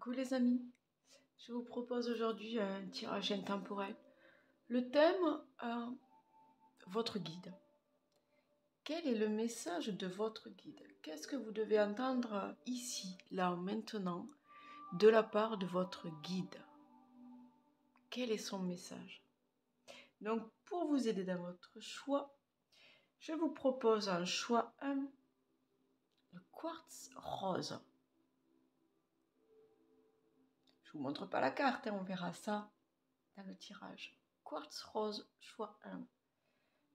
Coucou les amis, je vous propose aujourd'hui un tirage intemporel. Le thème, votre guide. Quel est le message de votre guide? Qu'est-ce que vous devez entendre ici, là, maintenant, de la part de votre guide? Quel est son message? Donc, pour vous aider dans votre choix, je vous propose un choix 1, le quartz rose. Je vous montre pas la carte, on verra ça dans le tirage. Quartz rose, choix 1.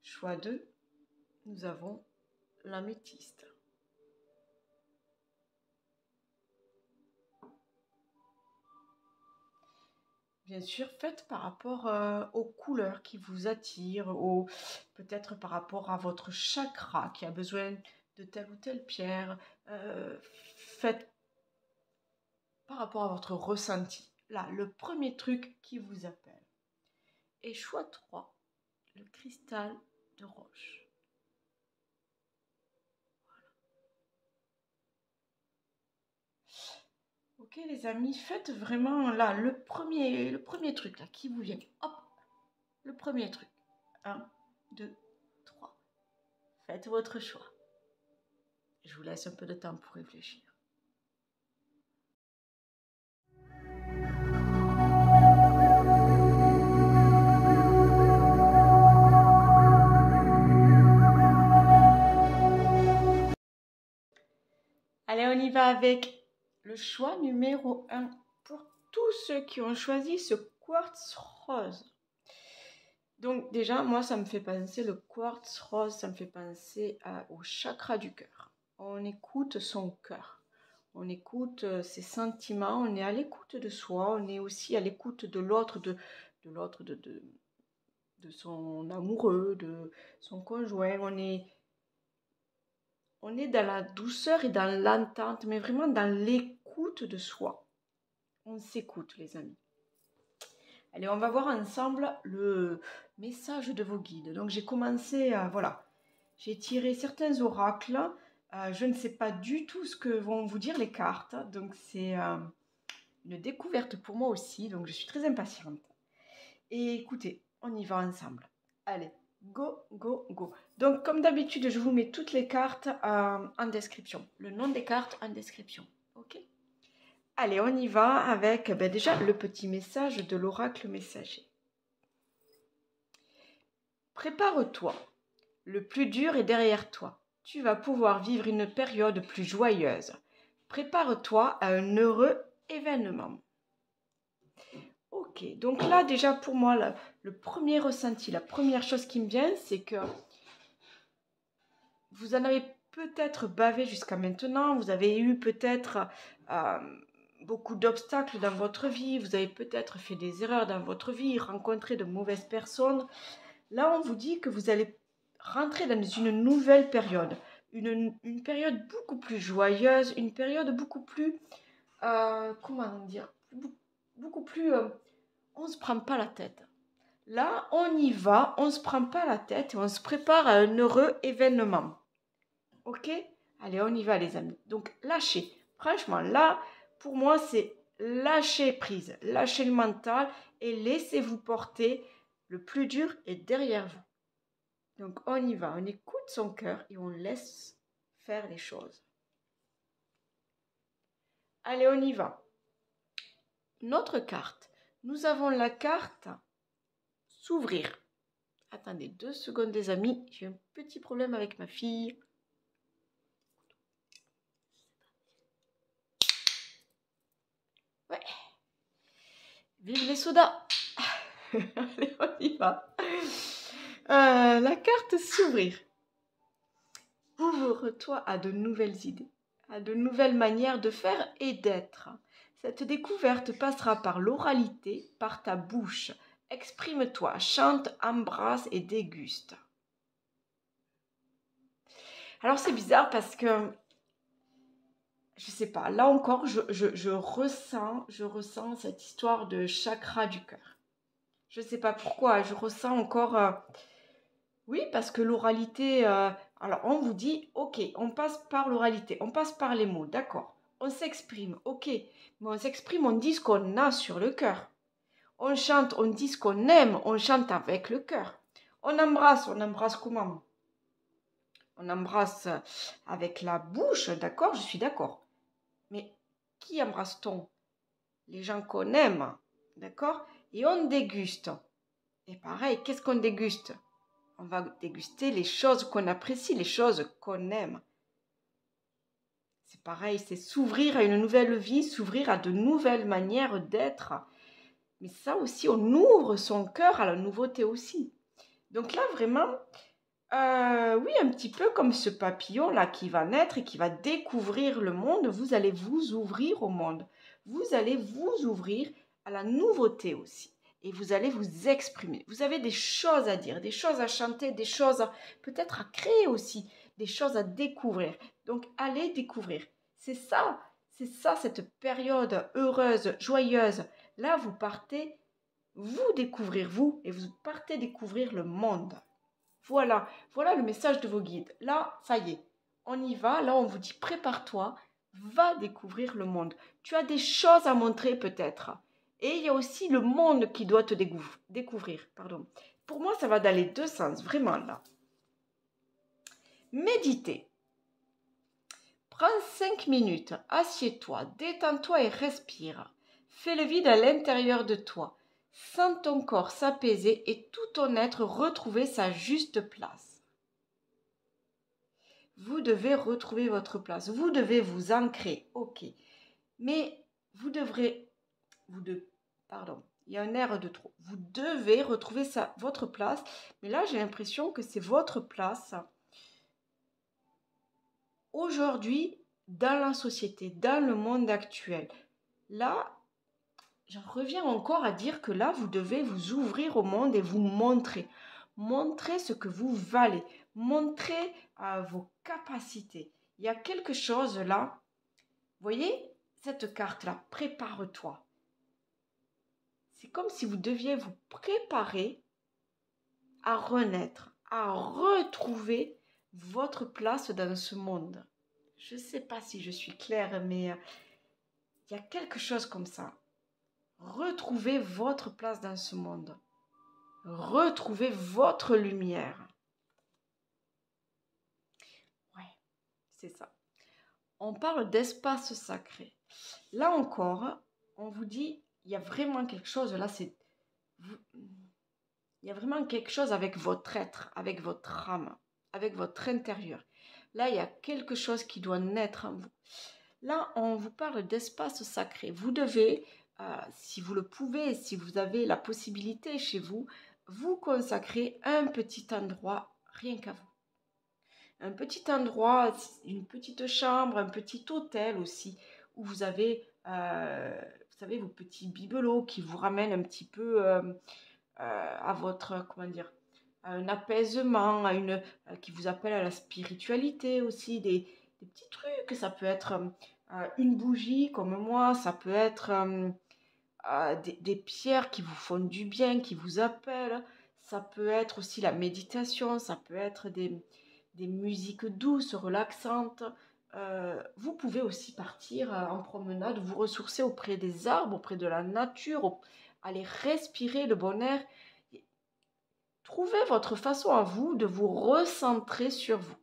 Choix 2, nous avons l'améthyste. Bien sûr, faites par rapport aux couleurs qui vous attirent, ou peut-être par rapport à votre chakra qui a besoin de telle ou telle pierre. Faites par rapport à votre ressenti. Là, le premier truc qui vous appelle. Et choix 3, le cristal de roche. Ok les amis, faites vraiment là le premier truc là qui vous vient. Hop, le premier truc. 1, 2, 3. Faites votre choix. Je vous laisse un peu de temps pour réfléchir. Allez, on y va avec le choix numéro 1 pour tous ceux qui ont choisi ce quartz rose. Donc déjà, moi, ça me fait penser, le quartz rose, ça me fait penser au chakra du cœur. On écoute son cœur, on écoute ses sentiments, on est à l'écoute de soi, on est aussi à l'écoute de l'autre, de son amoureux, de son conjoint. On est dans la douceur et dans l'entente, mais vraiment dans l'écoute de soi. On s'écoute, les amis. Allez, on va voir ensemble le message de vos guides. Donc, j'ai commencé, voilà, j'ai tiré certains oracles. Je ne sais pas du tout ce que vont vous dire les cartes. Donc, c'est une découverte pour moi aussi. Donc, je suis très impatiente. Et écoutez, on y va ensemble. Allez, go, go, go. Donc, comme d'habitude, je vous mets toutes les cartes en description. Le nom des cartes en description. Ok? Allez, on y va avec déjà le petit message de l'oracle messager. Prépare-toi. Le plus dur est derrière toi. Tu vas pouvoir vivre une période plus joyeuse. Prépare-toi à un heureux événement. Ok, donc là déjà pour moi, le premier ressenti, la première chose qui me vient, c'est que vous en avez peut-être bavé jusqu'à maintenant, vous avez eu peut-être beaucoup d'obstacles dans votre vie, vous avez peut-être fait des erreurs dans votre vie, rencontré de mauvaises personnes. Là, on vous dit que vous allez rentrer dans une nouvelle période, une période beaucoup plus joyeuse, une période beaucoup plus, comment dire, beaucoup plus, on ne se prend pas la tête. Là, on y va, on ne se prend pas la tête et on se prépare à un heureux événement. Ok? Allez, on y va les amis. Donc, lâchez. Franchement, là, pour moi, c'est lâcher prise. Lâchez le mental et laissez-vous porter. Le plus dur est derrière vous. Donc, on y va. On écoute son cœur et on laisse faire les choses. Allez, on y va. Notre carte. Nous avons la carte s'ouvrir. Attendez 2 secondes les amis. J'ai un petit problème avec ma fille. Ouais. Vive les sodas. Allez, on y va. La carte s'ouvrir. Ouvre-toi à de nouvelles idées, à de nouvelles manières de faire et d'être. Cette découverte passera par l'oralité, par ta bouche. Exprime-toi, chante, embrasse et déguste. Alors c'est bizarre parce que, je sais pas, là encore, je ressens cette histoire de chakra du cœur. Je sais pas pourquoi, je ressens encore... oui, parce que l'oralité... alors, on vous dit, ok, on passe par l'oralité, on passe par les mots, d'accord. on s'exprime, ok, mais on s'exprime, on dit ce qu'on a sur le cœur. On chante, on dit ce qu'on aime, on chante avec le cœur. On embrasse comment? On embrasse avec la bouche, d'accord, je suis d'accord. Mais qui embrasse-t-on? Les gens qu'on aime, d'accord? Et on déguste. Et pareil, qu'est-ce qu'on déguste? On va déguster les choses qu'on apprécie, les choses qu'on aime. C'est pareil, c'est s'ouvrir à une nouvelle vie, s'ouvrir à de nouvelles manières d'être. Mais ça aussi, on ouvre son cœur à la nouveauté aussi. Donc là, vraiment, oui, un petit peu comme ce papillon-là qui va naître et qui va découvrir le monde, vous allez vous ouvrir au monde. Vous allez vous ouvrir à la nouveauté aussi. Et vous allez vous exprimer. Vous avez des choses à dire, des choses à chanter, des choses peut-être à créer aussi, des choses à découvrir. Donc, allez découvrir. C'est ça, cette période heureuse, joyeuse. Là, vous partez vous découvrir vous et vous partez découvrir le monde. Voilà, voilà le message de vos guides. Là, ça y est, on y va. Là, on vous dit prépare-toi, va découvrir le monde. Tu as des choses à montrer peut-être. Et il y a aussi le monde qui doit te découvrir. Pardon. Pour moi, ça va dans les deux sens, vraiment là. Méditer. Prends 5 minutes, assieds-toi, détends-toi et respire. Fais le vide à l'intérieur de toi. Sens ton corps s'apaiser et tout ton être retrouver sa juste place. Vous devez retrouver votre place. Vous devez vous ancrer. Ok. Mais pardon, il y a un air de trop. Vous devez retrouver votre place. Mais là, j'ai l'impression que c'est votre place aujourd'hui dans la société, dans le monde actuel. Là, j'en reviens encore à dire que là, vous devez vous ouvrir au monde et vous montrer. Montrer ce que vous valez. Montrer vos capacités. Il y a quelque chose là. Vous voyez, cette carte-là, prépare-toi. C'est comme si vous deviez vous préparer à renaître, à retrouver votre place dans ce monde. Je ne sais pas si je suis claire, mais il y a quelque chose comme ça. Retrouvez votre place dans ce monde. Retrouvez votre lumière. Ouais, c'est ça. On parle d'espace sacré. Là encore, on vous dit, il y a vraiment quelque chose, là, il y a vraiment quelque chose avec votre être, avec votre âme, avec votre intérieur. Là, il y a quelque chose qui doit naître en vous. Là, on vous parle d'espace sacré. Vous devez, si vous le pouvez, si vous avez la possibilité chez vous, vous consacrer un petit endroit rien qu'à vous. Un petit endroit, une petite chambre, un petit hôtel aussi, où vous avez, vous savez, vos petits bibelots qui vous ramènent un petit peu à votre, comment dire, à un apaisement, qui vous appelle à la spiritualité aussi, des petits trucs. Ça peut être une bougie comme moi, ça peut être des pierres qui vous font du bien, qui vous appellent. Ça peut être aussi la méditation, ça peut être des musiques douces, relaxantes. Vous pouvez aussi partir en promenade, vous ressourcer auprès des arbres, auprès de la nature, aller respirer le bon air. Trouvez votre façon à vous de vous recentrer sur vous,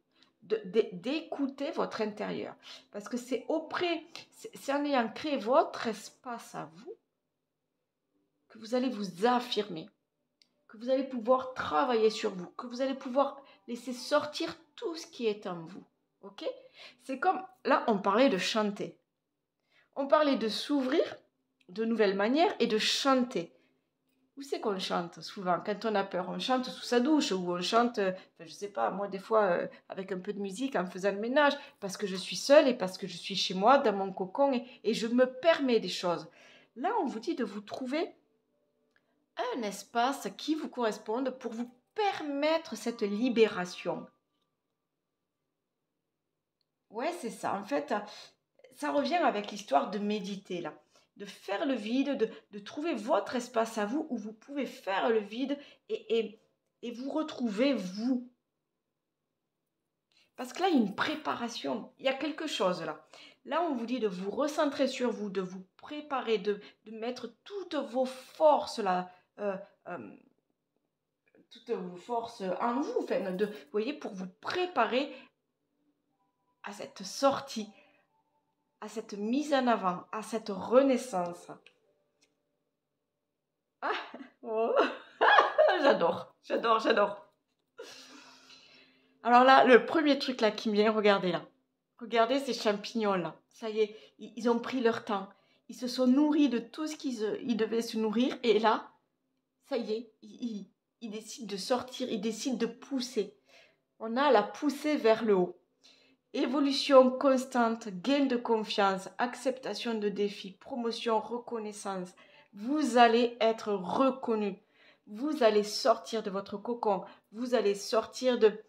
d'écouter votre intérieur. Parce que c'est en ayant créé votre espace à vous que vous allez vous affirmer, que vous allez pouvoir travailler sur vous, que vous allez pouvoir laisser sortir tout ce qui est en vous. Ok? C'est comme, là, on parlait de chanter. On parlait de s'ouvrir de nouvelles manières et de chanter. Où c'est qu'on chante souvent? Quand on a peur, on chante sous sa douche ou on chante, je sais pas, moi des fois avec un peu de musique en faisant le ménage parce que je suis seule et parce que je suis chez moi dans mon cocon et je me permets des choses. Là, on vous dit de vous trouver un espace qui vous corresponde pour vous permettre cette libération. Ouais, c'est ça. En fait, ça revient avec l'histoire de méditer là. De faire le vide, de trouver votre espace à vous où vous pouvez faire le vide et vous retrouver vous. Parce que là, il y a une préparation, il y a quelque chose là. Là, on vous dit de vous recentrer sur vous, de vous préparer, de mettre toutes vos forces là, euh, euh, toutes vos forces en vous, enfin, vous voyez, pour vous préparer à cette sortie, à cette mise en avant, à cette renaissance. Ah, oh, j'adore, j'adore, j'adore. Alors là, le premier truc là qui me vient, regardez là. Regardez ces champignons là. Ça y est, ils ont pris leur temps. Ils se sont nourris de tout ce qu'ils devaient se nourrir. Et là, ça y est, ils décident de sortir, ils décident de pousser. On a la poussée vers le haut. Évolution constante, gain de confiance, acceptation de défis, promotion, reconnaissance. Vous allez être reconnu. Vous allez sortir de votre cocon. Vous allez sortir de,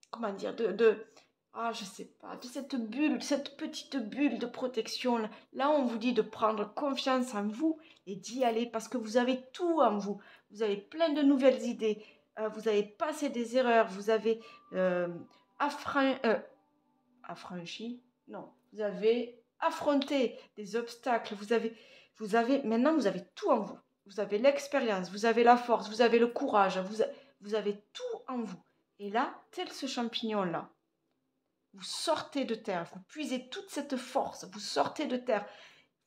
comment dire, je sais pas, de cette bulle, de cette petite bulle de protection. Là, on vous dit de prendre confiance en vous et d'y aller parce que vous avez tout en vous. Vous avez plein de nouvelles idées. Vous avez passé des erreurs. Vous avez affranchi. Non, vous avez affronté des obstacles. Maintenant, vous avez tout en vous. Vous avez l'expérience, vous avez la force, vous avez le courage. Vous avez tout en vous. Et là, tel ce champignon-là, vous sortez de terre, vous puisez toute cette force, vous sortez de terre,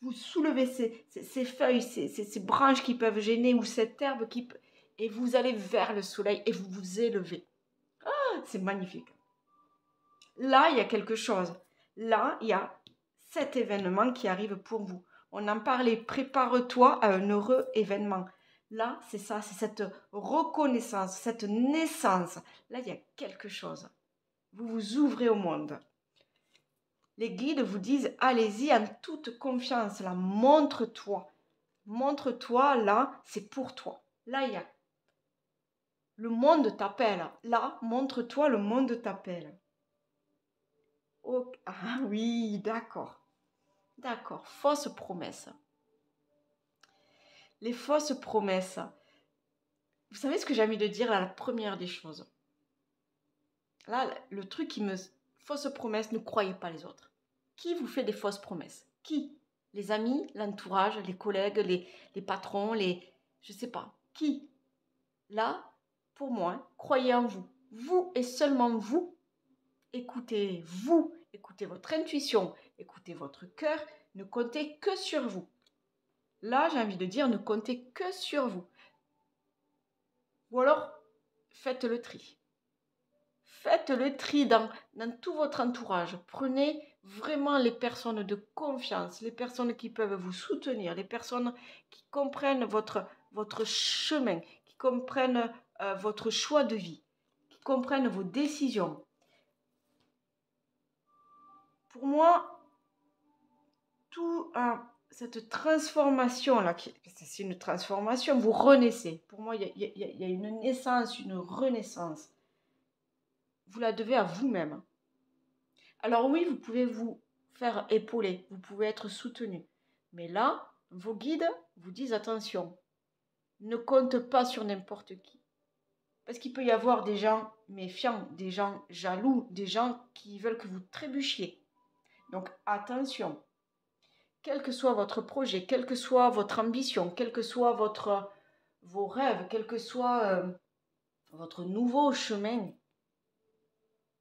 vous soulevez ces feuilles, ces branches qui peuvent gêner ou cette herbe et vous allez vers le soleil et vous vous élevez. Ah, c'est magnifique. Là, il y a quelque chose. Là, il y a cet événement qui arrive pour vous. On en parlait, prépare-toi à un heureux événement. Là, c'est ça, c'est cette reconnaissance, cette naissance. Là, il y a quelque chose. Vous vous ouvrez au monde. Les guides vous disent, allez-y en toute confiance, là, montre-toi. Montre-toi, là, c'est pour toi. Là, il y a... Le monde t'appelle. Là, montre-toi, le monde t'appelle. Oh, ah oui, d'accord. D'accord, fausses promesses. Les fausses promesses. Vous savez ce que j'ai envie de dire là, la première des choses. Là, le truc qui me... Fausses promesses, ne croyez pas les autres. Qui vous fait des fausses promesses? Qui? Les amis, l'entourage, les collègues, les patrons, je sais pas. Qui? Là, pour moi, croyez en vous. Vous et seulement vous. Écoutez-vous. Écoutez votre intuition. Écoutez votre cœur. Ne comptez que sur vous. Là, j'ai envie de dire, ne comptez que sur vous. Ou alors, faites le tri. Faites le tri dans tout votre entourage. Prenez vraiment les personnes de confiance, les personnes qui peuvent vous soutenir, les personnes qui comprennent votre chemin, qui comprennent votre choix de vie, qui comprennent vos décisions. Pour moi, cette transformation-là, c'est une transformation, vous renaissez. Pour moi, il y a une naissance, une renaissance. Vous la devez à vous-même. Alors oui, vous pouvez vous faire épauler, vous pouvez être soutenu. Mais là, vos guides vous disent attention, ne compte pas sur n'importe qui. Parce qu'il peut y avoir des gens méfiants, des gens jaloux, des gens qui veulent que vous trébuchiez. Donc attention, quel que soit votre projet, quelle que soit votre ambition, quel que soit vos rêves, quel que soit votre nouveau chemin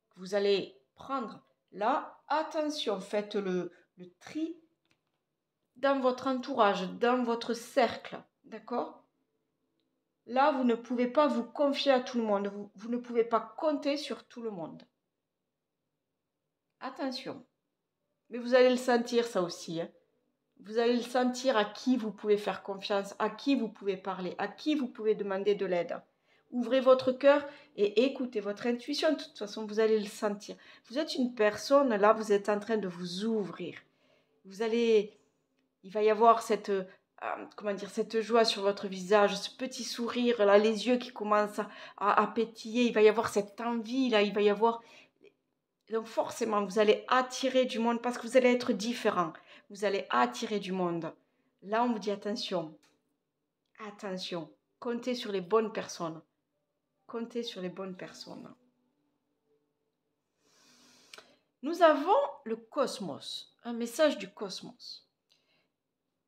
que vous allez prendre, là, attention, faites le tri dans votre entourage, dans votre cercle, d'accord? Là, vous ne pouvez pas vous confier à tout le monde, vous ne pouvez pas compter sur tout le monde. Attention. Mais vous allez le sentir ça aussi, hein. Vous allez le sentir à qui vous pouvez faire confiance, à qui vous pouvez parler, à qui vous pouvez demander de l'aide. Ouvrez votre cœur et écoutez votre intuition. De toute façon, vous allez le sentir. Vous êtes une personne, là, vous êtes en train de vous ouvrir. Il va y avoir cette joie sur votre visage, ce petit sourire, là, les yeux qui commencent à pétiller. Il va y avoir cette envie, là, il va y avoir... Donc forcément, vous allez attirer du monde parce que vous allez être différent. Vous allez attirer du monde. Là, on vous dit attention. Attention. Comptez sur les bonnes personnes. Comptez sur les bonnes personnes. Nous avons le cosmos, un message du cosmos.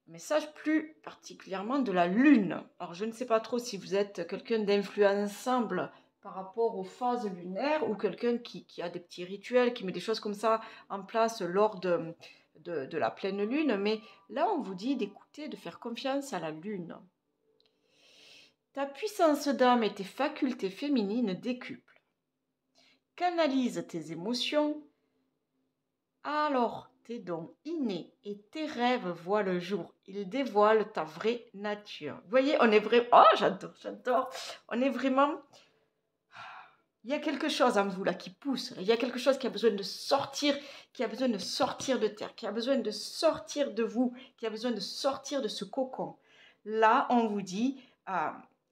Un message plus particulièrement de la Lune. Alors, je ne sais pas trop si vous êtes quelqu'un d'influençable par rapport aux phases lunaires ou quelqu'un qui a des petits rituels, qui met des choses comme ça en place lors de la pleine lune. Mais là, on vous dit d'écouter, de faire confiance à la Lune. Ta puissance d'âme et tes facultés féminines décuplent. Canalise tes émotions. Alors, tes dons innés et tes rêves voient le jour. Ils dévoilent ta vraie nature. Vous voyez, on est vraiment... Oh, j'adore. On est vraiment... Il y a quelque chose en vous là qui pousse. Il y a quelque chose qui a besoin de sortir, qui a besoin de sortir de terre, qui a besoin de sortir de vous, qui a besoin de sortir de ce cocon. Là, on vous dit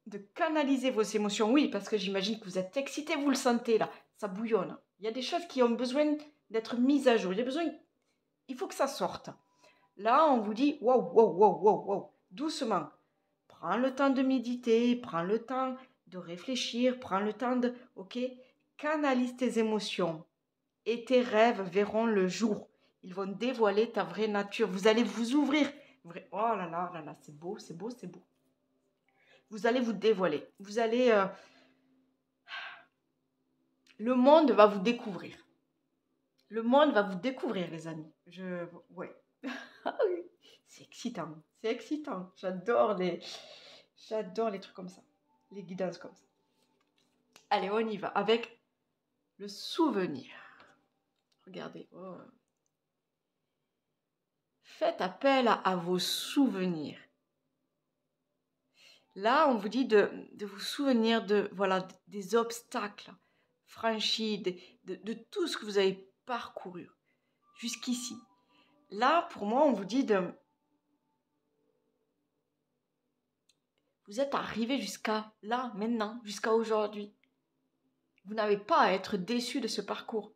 de canaliser vos émotions. Oui, parce que j'imagine que vous êtes excité, vous le sentez là, ça bouillonne. Il y a des choses qui ont besoin d'être mises à jour. Il faut que ça sorte. Là, on vous dit, wow, doucement. Prends le temps de méditer, prends le temps de réfléchir, prends le temps de, ok, canalise tes émotions et tes rêves verront le jour. Ils vont dévoiler ta vraie nature. Vous allez vous ouvrir. Oh là là, c'est beau. Vous allez vous dévoiler. Vous allez, le monde va vous découvrir. Le monde va vous découvrir, les amis. Ouais. C'est excitant. J'adore les trucs comme ça, les guidances comme ça. Allez, on y va avec le souvenir. Regardez. Oh. Faites appel à vos souvenirs. Là, on vous dit de vous souvenir des obstacles franchis, de tout ce que vous avez parcouru jusqu'ici. Là, pour moi, on vous dit vous êtes arrivé jusqu'à là, maintenant, jusqu'à aujourd'hui. Vous n'avez pas à être déçu de ce parcours.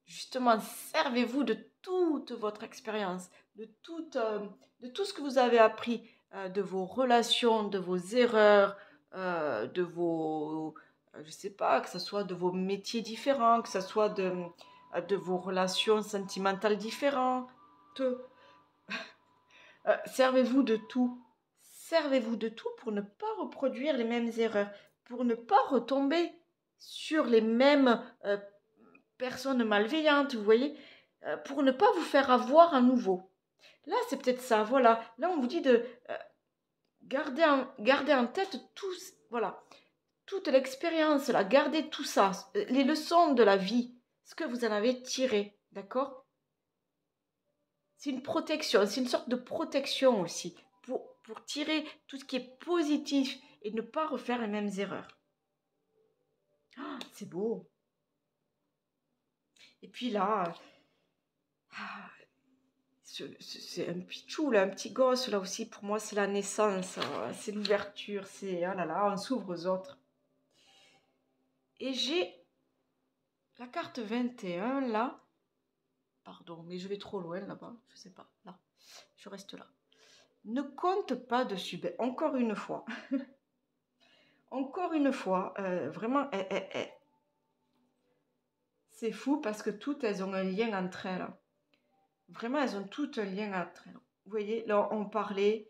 Justement, servez-vous de toute votre expérience, de tout ce que vous avez appris, de vos relations, de vos erreurs, de vos, je sais pas, que ce soit de vos métiers différents, que ce soit de vos relations sentimentales différentes. Servez-vous de tout. Servez-vous de tout pour ne pas reproduire les mêmes erreurs, pour ne pas retomber sur les mêmes personnes malveillantes, vous voyez, pour ne pas vous faire avoir à nouveau. Là, c'est peut-être ça, voilà. Là, on vous dit de garder en tête toute l'expérience, là, gardez tout ça, les leçons de la vie, ce que vous en avez tiré, d'accord? C'est une protection, c'est une sorte de protection aussi, pour tirer tout ce qui est positif et ne pas refaire les mêmes erreurs. Oh, c'est beau. Et puis là, c'est un pichou, là, un petit gosse, là aussi, pour moi, c'est la naissance, c'est l'ouverture, c'est, oh là là, on s'ouvre aux autres. Et j'ai la carte 21, là. Pardon, mais je vais trop loin, là-bas, je sais pas, là, je reste là. Ne compte pas dessus, ben, encore une fois. Encore une fois, vraiment, c'est fou parce que toutes, elles ont un lien entre elles. Vraiment, elles ont toutes un lien entre elles. Vous voyez, là, on parlait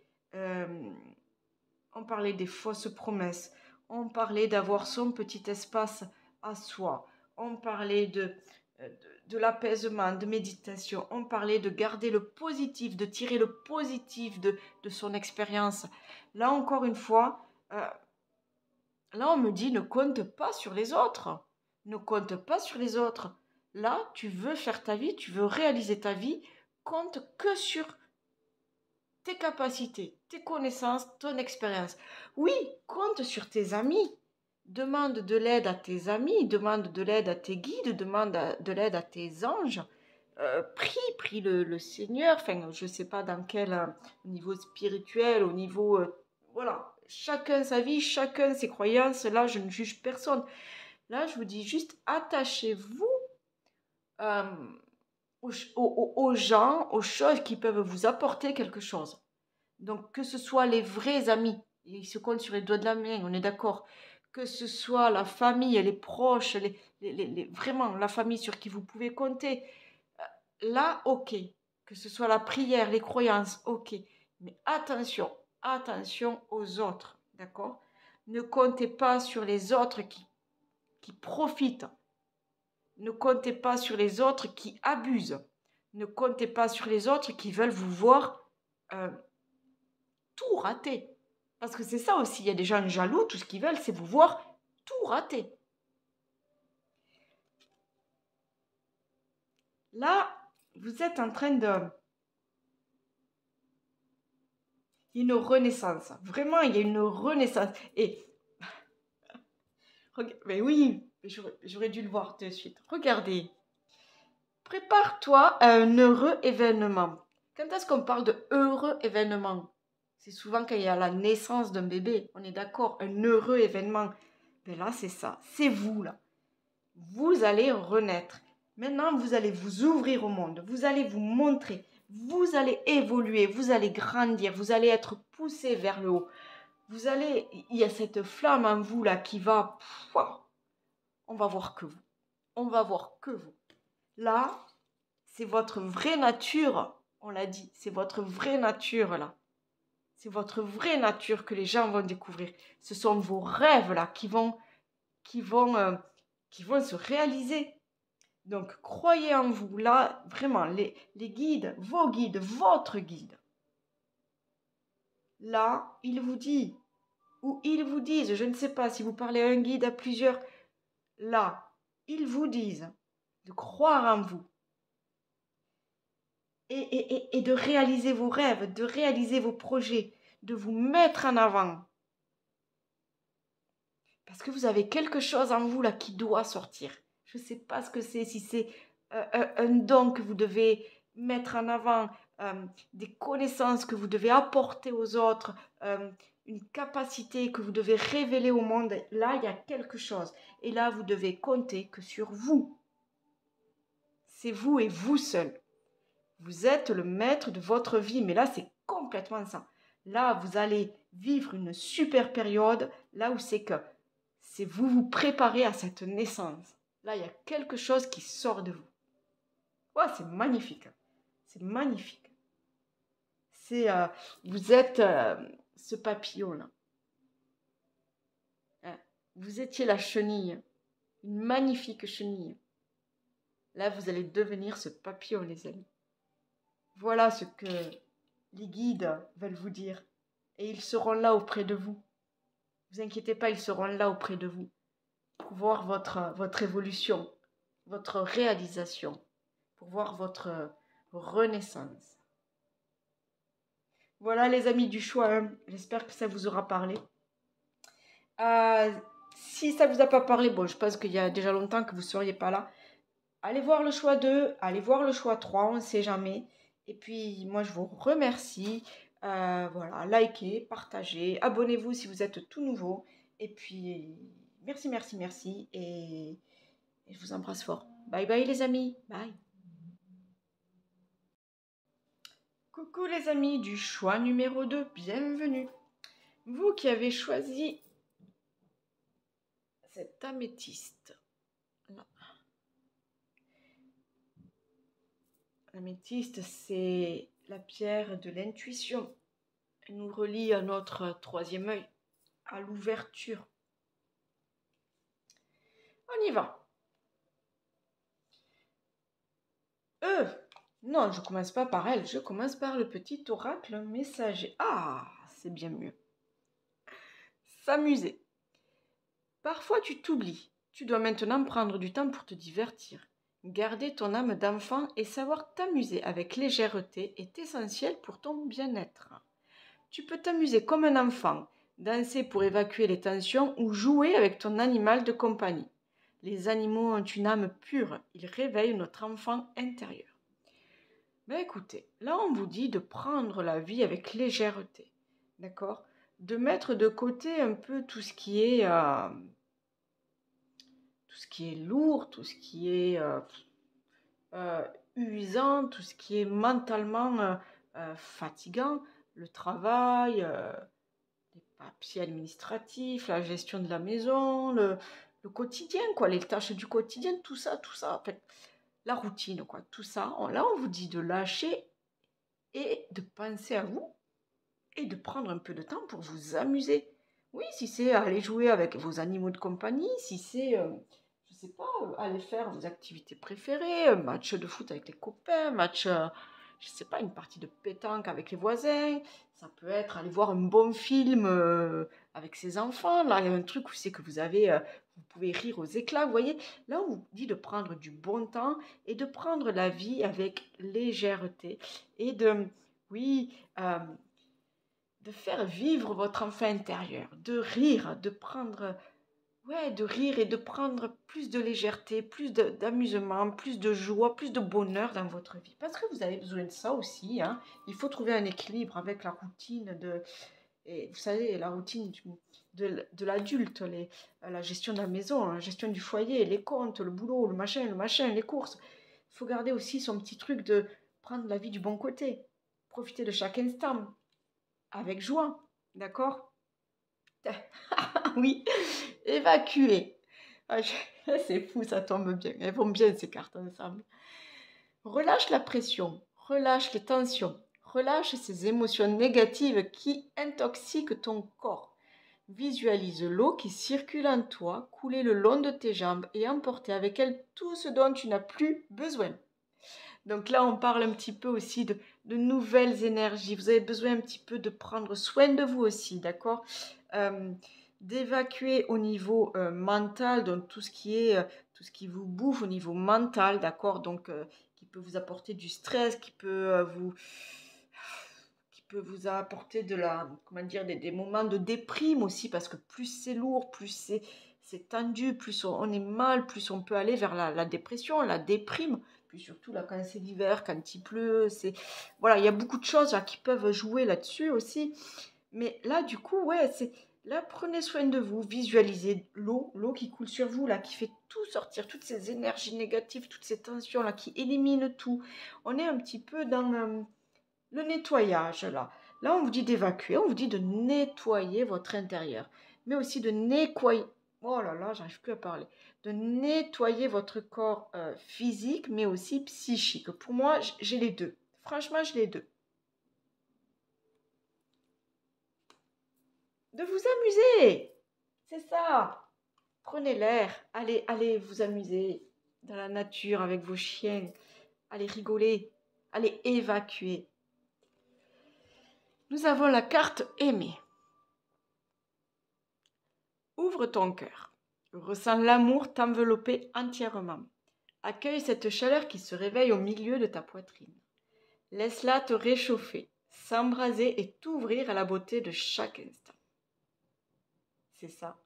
des fausses promesses. On parlait d'avoir son petit espace à soi. On parlait de l'apaisement, de méditation. On parlait de garder le positif, de tirer le positif de son expérience. Là, encore une fois, là, on me dit ne compte pas sur les autres. Ne compte pas sur les autres. Là, tu veux faire ta vie, tu veux réaliser ta vie, compte que sur tes capacités, tes connaissances, ton expérience. Oui, compte sur tes amis. Demande de l'aide à tes amis, demande de l'aide à tes guides, demande de l'aide à tes anges. Prie le Seigneur. Enfin, je ne sais pas dans quel niveau spirituel, au niveau... voilà, chacun sa vie, chacun ses croyances. Là, je ne juge personne. Là, je vous dis juste, attachez-vous aux gens, aux choses qui peuvent vous apporter quelque chose. Donc, que ce soit les vrais amis, ils se comptent sur les doigts de la main, on est d'accord. Que ce soit la famille, les proches, vraiment la famille sur qui vous pouvez compter. là, ok. Que ce soit la prière, les croyances, ok. Mais attention, attention aux autres, d'accord? Ne comptez pas sur les autres qui profitent. Ne comptez pas sur les autres qui abusent. Ne comptez pas sur les autres qui veulent vous voir euh, tout rater. Parce que c'est ça aussi, il y a des gens jaloux, tout ce qu'ils veulent, c'est vous voir tout rater. Là, vous êtes en train de... Il y a une renaissance. Vraiment, il y a une renaissance. Et, mais oui, j'aurais dû le voir de suite. Regardez. Prépare-toi à un heureux événement. Quand est-ce qu'on parle de heureux événement? C'est souvent quand il y a la naissance d'un bébé. On est d'accord, un heureux événement. Mais là, c'est ça. C'est vous, là. Vous allez renaître. Maintenant, vous allez vous ouvrir au monde. Vous allez vous montrer. Vous allez évoluer. Vous allez grandir. Vous allez être poussé vers le haut. Vous allez... Il y a cette flamme en vous, là, qui va... On va voir que vous. On va voir que vous. Là, c'est votre vraie nature. On l'a dit. C'est votre vraie nature, là. C'est votre vraie nature que les gens vont découvrir. Ce sont vos rêves, là, qui vont se réaliser. Donc, croyez en vous. Là, vraiment, les guides, vos guides, votre guide. Là, il vous dit, ou ils vous disent, je ne sais pas si vous parlez à un guide, à plusieurs, là, ils vous disent de croire en vous et de réaliser vos rêves, de réaliser vos projets, de vous mettre en avant. Parce que vous avez quelque chose en vous là qui doit sortir. Je ne sais pas ce que c'est, si c'est un don que vous devez mettre en avant, des connaissances que vous devez apporter aux autres, une capacité que vous devez révéler au monde. Là, il y a quelque chose. Et là, vous devez compter que sur vous. C'est vous et vous seul. Vous êtes le maître de votre vie. Mais là, c'est complètement ça. Là, vous allez vivre une super période, là où c'est que c'est vous vous préparez à cette naissance. Là, il y a quelque chose qui sort de vous. Ouais, c'est magnifique. C'est magnifique. C'est, vous êtes ce papillon-là. Hein. Vous étiez la chenille, une magnifique chenille. Là, vous allez devenir ce papillon, les amis. Voilà ce que les guides veulent vous dire. Et ils seront là auprès de vous. Ne vous inquiétez pas, ils seront là auprès de vous pour voir votre évolution, votre réalisation, pour voir votre renaissance. Voilà les amis du choix 1, j'espère que ça vous aura parlé. Si ça ne vous a pas parlé, bon, je pense qu'il y a déjà longtemps que vous ne seriez pas là. Allez voir le choix 2, allez voir le choix 3, on ne sait jamais. Et puis moi je vous remercie. Voilà, likez, partagez, abonnez-vous si vous êtes tout nouveau. Et puis merci, merci, merci. Et je vous embrasse fort. Bye bye les amis. Bye. Coucou les amis du choix numéro 2, bienvenue. Vous qui avez choisi cette améthyste. Là. L'améthyste, c'est la pierre de l'intuition. Elle nous relie à notre troisième œil, à l'ouverture. On y va. Non, je commence pas par elle, je commence par le petit oracle messager. Ah, c'est bien mieux. S'amuser. Parfois tu t'oublies. Tu dois maintenant prendre du temps pour te divertir. Garder ton âme d'enfant et savoir t'amuser avec légèreté est essentiel pour ton bien-être. Tu peux t'amuser comme un enfant, danser pour évacuer les tensions ou jouer avec ton animal de compagnie. Les animaux ont une âme pure, ils réveillent notre enfant intérieur. Ben écoutez, là on vous dit de prendre la vie avec légèreté, d'accord? De mettre de côté un peu tout ce qui est lourd, tout ce qui est usant, tout ce qui est mentalement fatigant, le travail, les papiers administratifs, la gestion de la maison, le quotidien, quoi, les tâches du quotidien, tout ça. En fait, la routine, quoi. Tout ça, là, on vous dit de lâcher et de penser à vous et de prendre un peu de temps pour vous amuser. Oui, si c'est aller jouer avec vos animaux de compagnie, si c'est, je sais pas, aller faire vos activités préférées, un match de foot avec les copains, match, je sais pas, une partie de pétanque avec les voisins. Ça peut être aller voir un bon film avec ses enfants. Là, il y a un truc où c'est que vous pouvez rire aux éclats, vous voyez. Là, on vous dit de prendre du bon temps et de prendre la vie avec légèreté et de, oui, de faire vivre votre enfant intérieur, de rire, de prendre, ouais, de rire et de prendre plus de légèreté, d'amusement, plus de joie, plus de bonheur dans votre vie. Parce que vous avez besoin de ça aussi, hein. Il faut trouver un équilibre avec la routine et vous savez, la routine de l'adulte, la gestion de la maison, la gestion du foyer, les comptes, le boulot, le machin, les courses. Il faut garder aussi son petit truc de prendre la vie du bon côté, profiter de chaque instant avec joie, d'accord? Oui, évacuer. Ah, c'est fou, ça tombe bien. Elles vont bien ces cartes ensemble. Relâche la pression, relâche les tensions, relâche ces émotions négatives qui intoxiquent ton corps. Visualise l'eau qui circule en toi, couler le long de tes jambes et emporter avec elle tout ce dont tu n'as plus besoin. Donc là, on parle un petit peu aussi de nouvelles énergies. Vous avez besoin un petit peu de prendre soin de vous aussi, d'accord? Euh, D'évacuer au niveau mental, donc tout ce qui vous bouffe au niveau mental, d'accord? Donc qui peut vous apporter du stress, qui peut vous apporter comment dire, des moments de déprime aussi, parce que plus c'est lourd, plus c'est tendu, plus on est mal, plus on peut aller vers la dépression, la déprime. Puis surtout là, quand c'est l'hiver, quand il pleut, voilà, il y a beaucoup de choses là, qui peuvent jouer là-dessus aussi. Mais là, du coup, ouais, là, prenez soin de vous, visualisez l'eau qui coule sur vous, là, qui fait tout sortir, toutes ces énergies négatives, toutes ces tensions là, qui éliminent tout. On est un petit peu dans le nettoyage là. Là, on vous dit d'évacuer, on vous dit de nettoyer votre intérieur, mais aussi de nettoyer. Oh là là, j'arrive plus à parler. De nettoyer votre corps physique, mais aussi psychique. Pour moi, j'ai les deux. Franchement, j'ai les deux. De vous amuser, c'est ça. Prenez l'air, allez vous amuser dans la nature avec vos chiens. Allez rigoler, allez évacuer. Nous avons la carte aimer. Ouvre ton cœur. Ressens l'amour t'envelopper entièrement. Accueille cette chaleur qui se réveille au milieu de ta poitrine. Laisse-la te réchauffer, s'embraser et t'ouvrir à la beauté de chaque instant. C'est ça.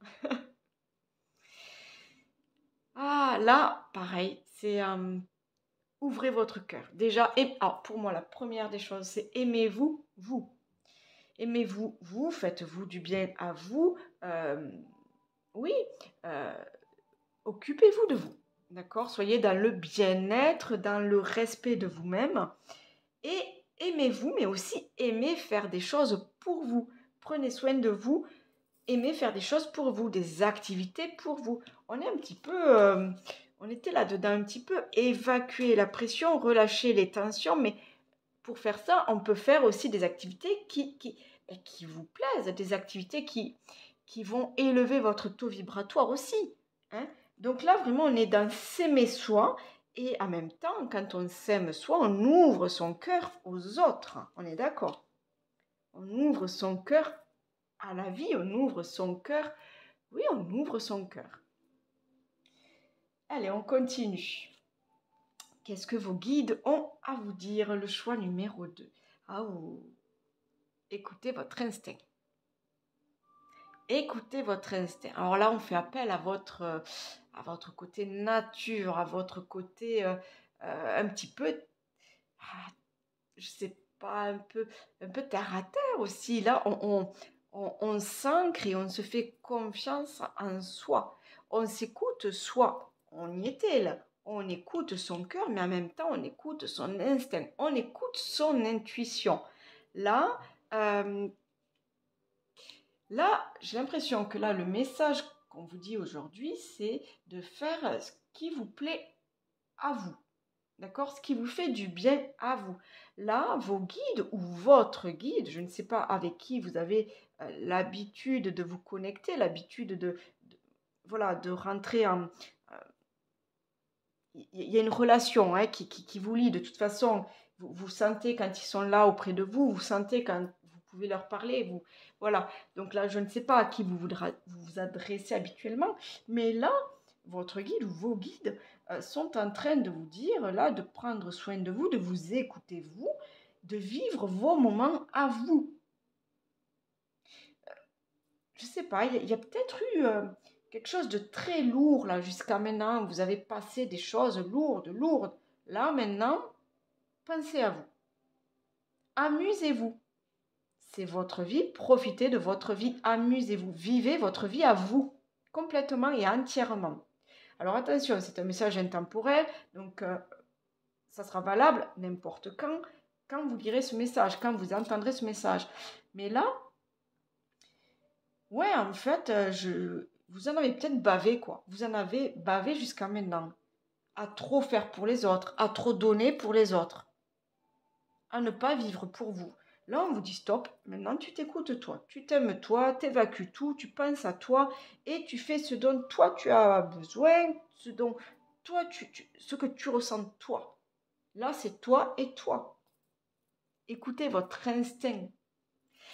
Ah, là, pareil, c'est ouvrez votre cœur. Déjà, alors pour moi, la première des choses, c'est aimez-vous, vous. Aimez-vous, vous, faites-vous du bien à vous. Oui, euh, occupez-vous de vous. D'accord? Soyez dans le bien-être, dans le respect de vous-même. Et aimez-vous, mais aussi aimez faire des choses pour vous. Prenez soin de vous. Aimez faire des choses pour vous, des activités pour vous. On est un petit peu, on était là-dedans un petit peu, évacuer la pression, relâcher les tensions, mais pour faire ça, on peut faire aussi des activités qui vous plaisent, des activités qui vont élever votre taux vibratoire aussi, hein. Donc là, vraiment, on est dans s'aimer soi et en même temps, quand on s'aime soi, on ouvre son cœur aux autres. On est d'accord? On ouvre son cœur à la vie, on ouvre son cœur. Oui, on ouvre son cœur. Allez, on continue. Qu'est-ce que vos guides ont à vous dire? Le choix numéro 2. Ah, oh. Écoutez votre instinct. Écoutez votre instinct. Alors là, on fait appel à votre côté nature, à votre côté un petit peu, ah, je sais pas, un peu terre à terre aussi. Là, on s'ancre et on se fait confiance en soi. On s'écoute soi. On y était là. On écoute son cœur, mais en même temps, on écoute son instinct. On écoute son intuition. Là, euh, Là, j'ai l'impression que là, le message qu'on vous dit aujourd'hui, c'est de faire ce qui vous plaît à vous. D'accord? Ce qui vous fait du bien à vous. Là, vos guides ou votre guide, je ne sais pas avec qui vous avez l'habitude de vous connecter, l'habitude voilà, de rentrer en... Il y a une relation hein, qui vous lie. De toute façon, vous sentez quand ils sont là auprès de vous, vous sentez quand vous pouvez leur parler. Voilà. Donc là, je ne sais pas à qui vous adressez habituellement, mais là, votre guide ou vos guides sont en train de vous dire, là, de prendre soin de vous, de vous écouter vous, de vivre vos moments à vous. Je ne sais pas, il y a peut-être eu quelque chose de très lourd là jusqu'à maintenant. Vous avez passé des choses lourdes, lourdes. Là, maintenant, pensez à vous. Amusez-vous. C'est votre vie. Profitez de votre vie. Amusez-vous. Vivez votre vie à vous, complètement et entièrement. Alors attention, c'est un message intemporel, donc ça sera valable n'importe quand vous lirez ce message, quand vous entendrez ce message. Mais là, ouais, en fait, vous en avez peut-être bavé, quoi. Vous en avez bavé jusqu'à maintenant. À trop faire pour les autres, à trop donner pour les autres, à ne pas vivre pour vous. Là, on vous dit stop, maintenant tu t'écoutes toi, tu t'aimes toi, t'évacues tout, tu penses à toi et tu fais ce dont toi tu as besoin, ce dont toi ce que tu ressens toi. Là, c'est toi et toi. Écoutez votre instinct.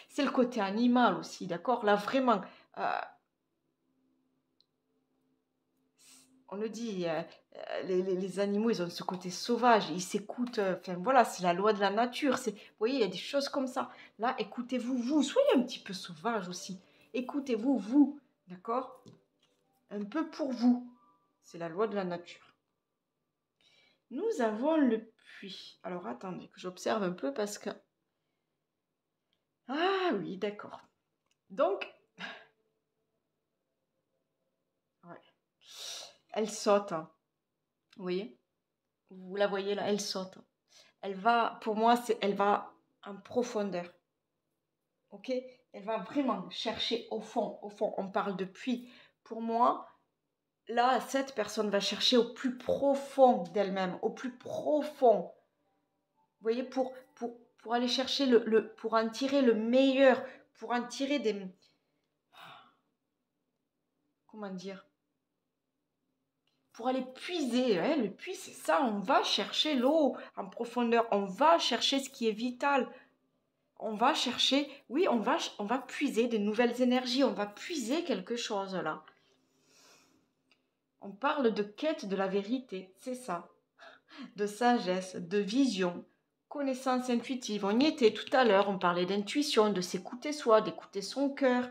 C'est le côté animal aussi, d'accord? Là, vraiment, euh, on le dit, les animaux, ils ont ce côté sauvage, ils s'écoutent, enfin voilà, c'est la loi de la nature. Vous voyez, il y a des choses comme ça. Là, écoutez-vous, vous, soyez un petit peu sauvage aussi. Écoutez-vous, vous, d'accord? Un peu pour vous. C'est la loi de la nature. Nous avons le puits. Alors attendez que j'observe un peu parce que... Ah oui, d'accord. Donc, ouais. Elle saute, hein. Vous voyez? Vous la voyez là, elle saute. Elle va, pour moi, elle va en profondeur. Ok? Elle va vraiment chercher au fond. Au fond, on parle de puits. Pour moi, là, cette personne va chercher au plus profond d'elle-même, au plus profond. Vous voyez, pour aller chercher pour en tirer le meilleur, pour en tirer des... Comment dire? Pour aller puiser, hein, le puits, c'est ça, on va chercher l'eau en profondeur, on va chercher ce qui est vital. On va chercher, oui, on va puiser de nouvelles énergies, on va puiser quelque chose là. On parle de quête de la vérité, c'est ça. De sagesse, de vision, connaissance intuitive. On y était tout à l'heure, on parlait d'intuition, de s'écouter soi, d'écouter son cœur.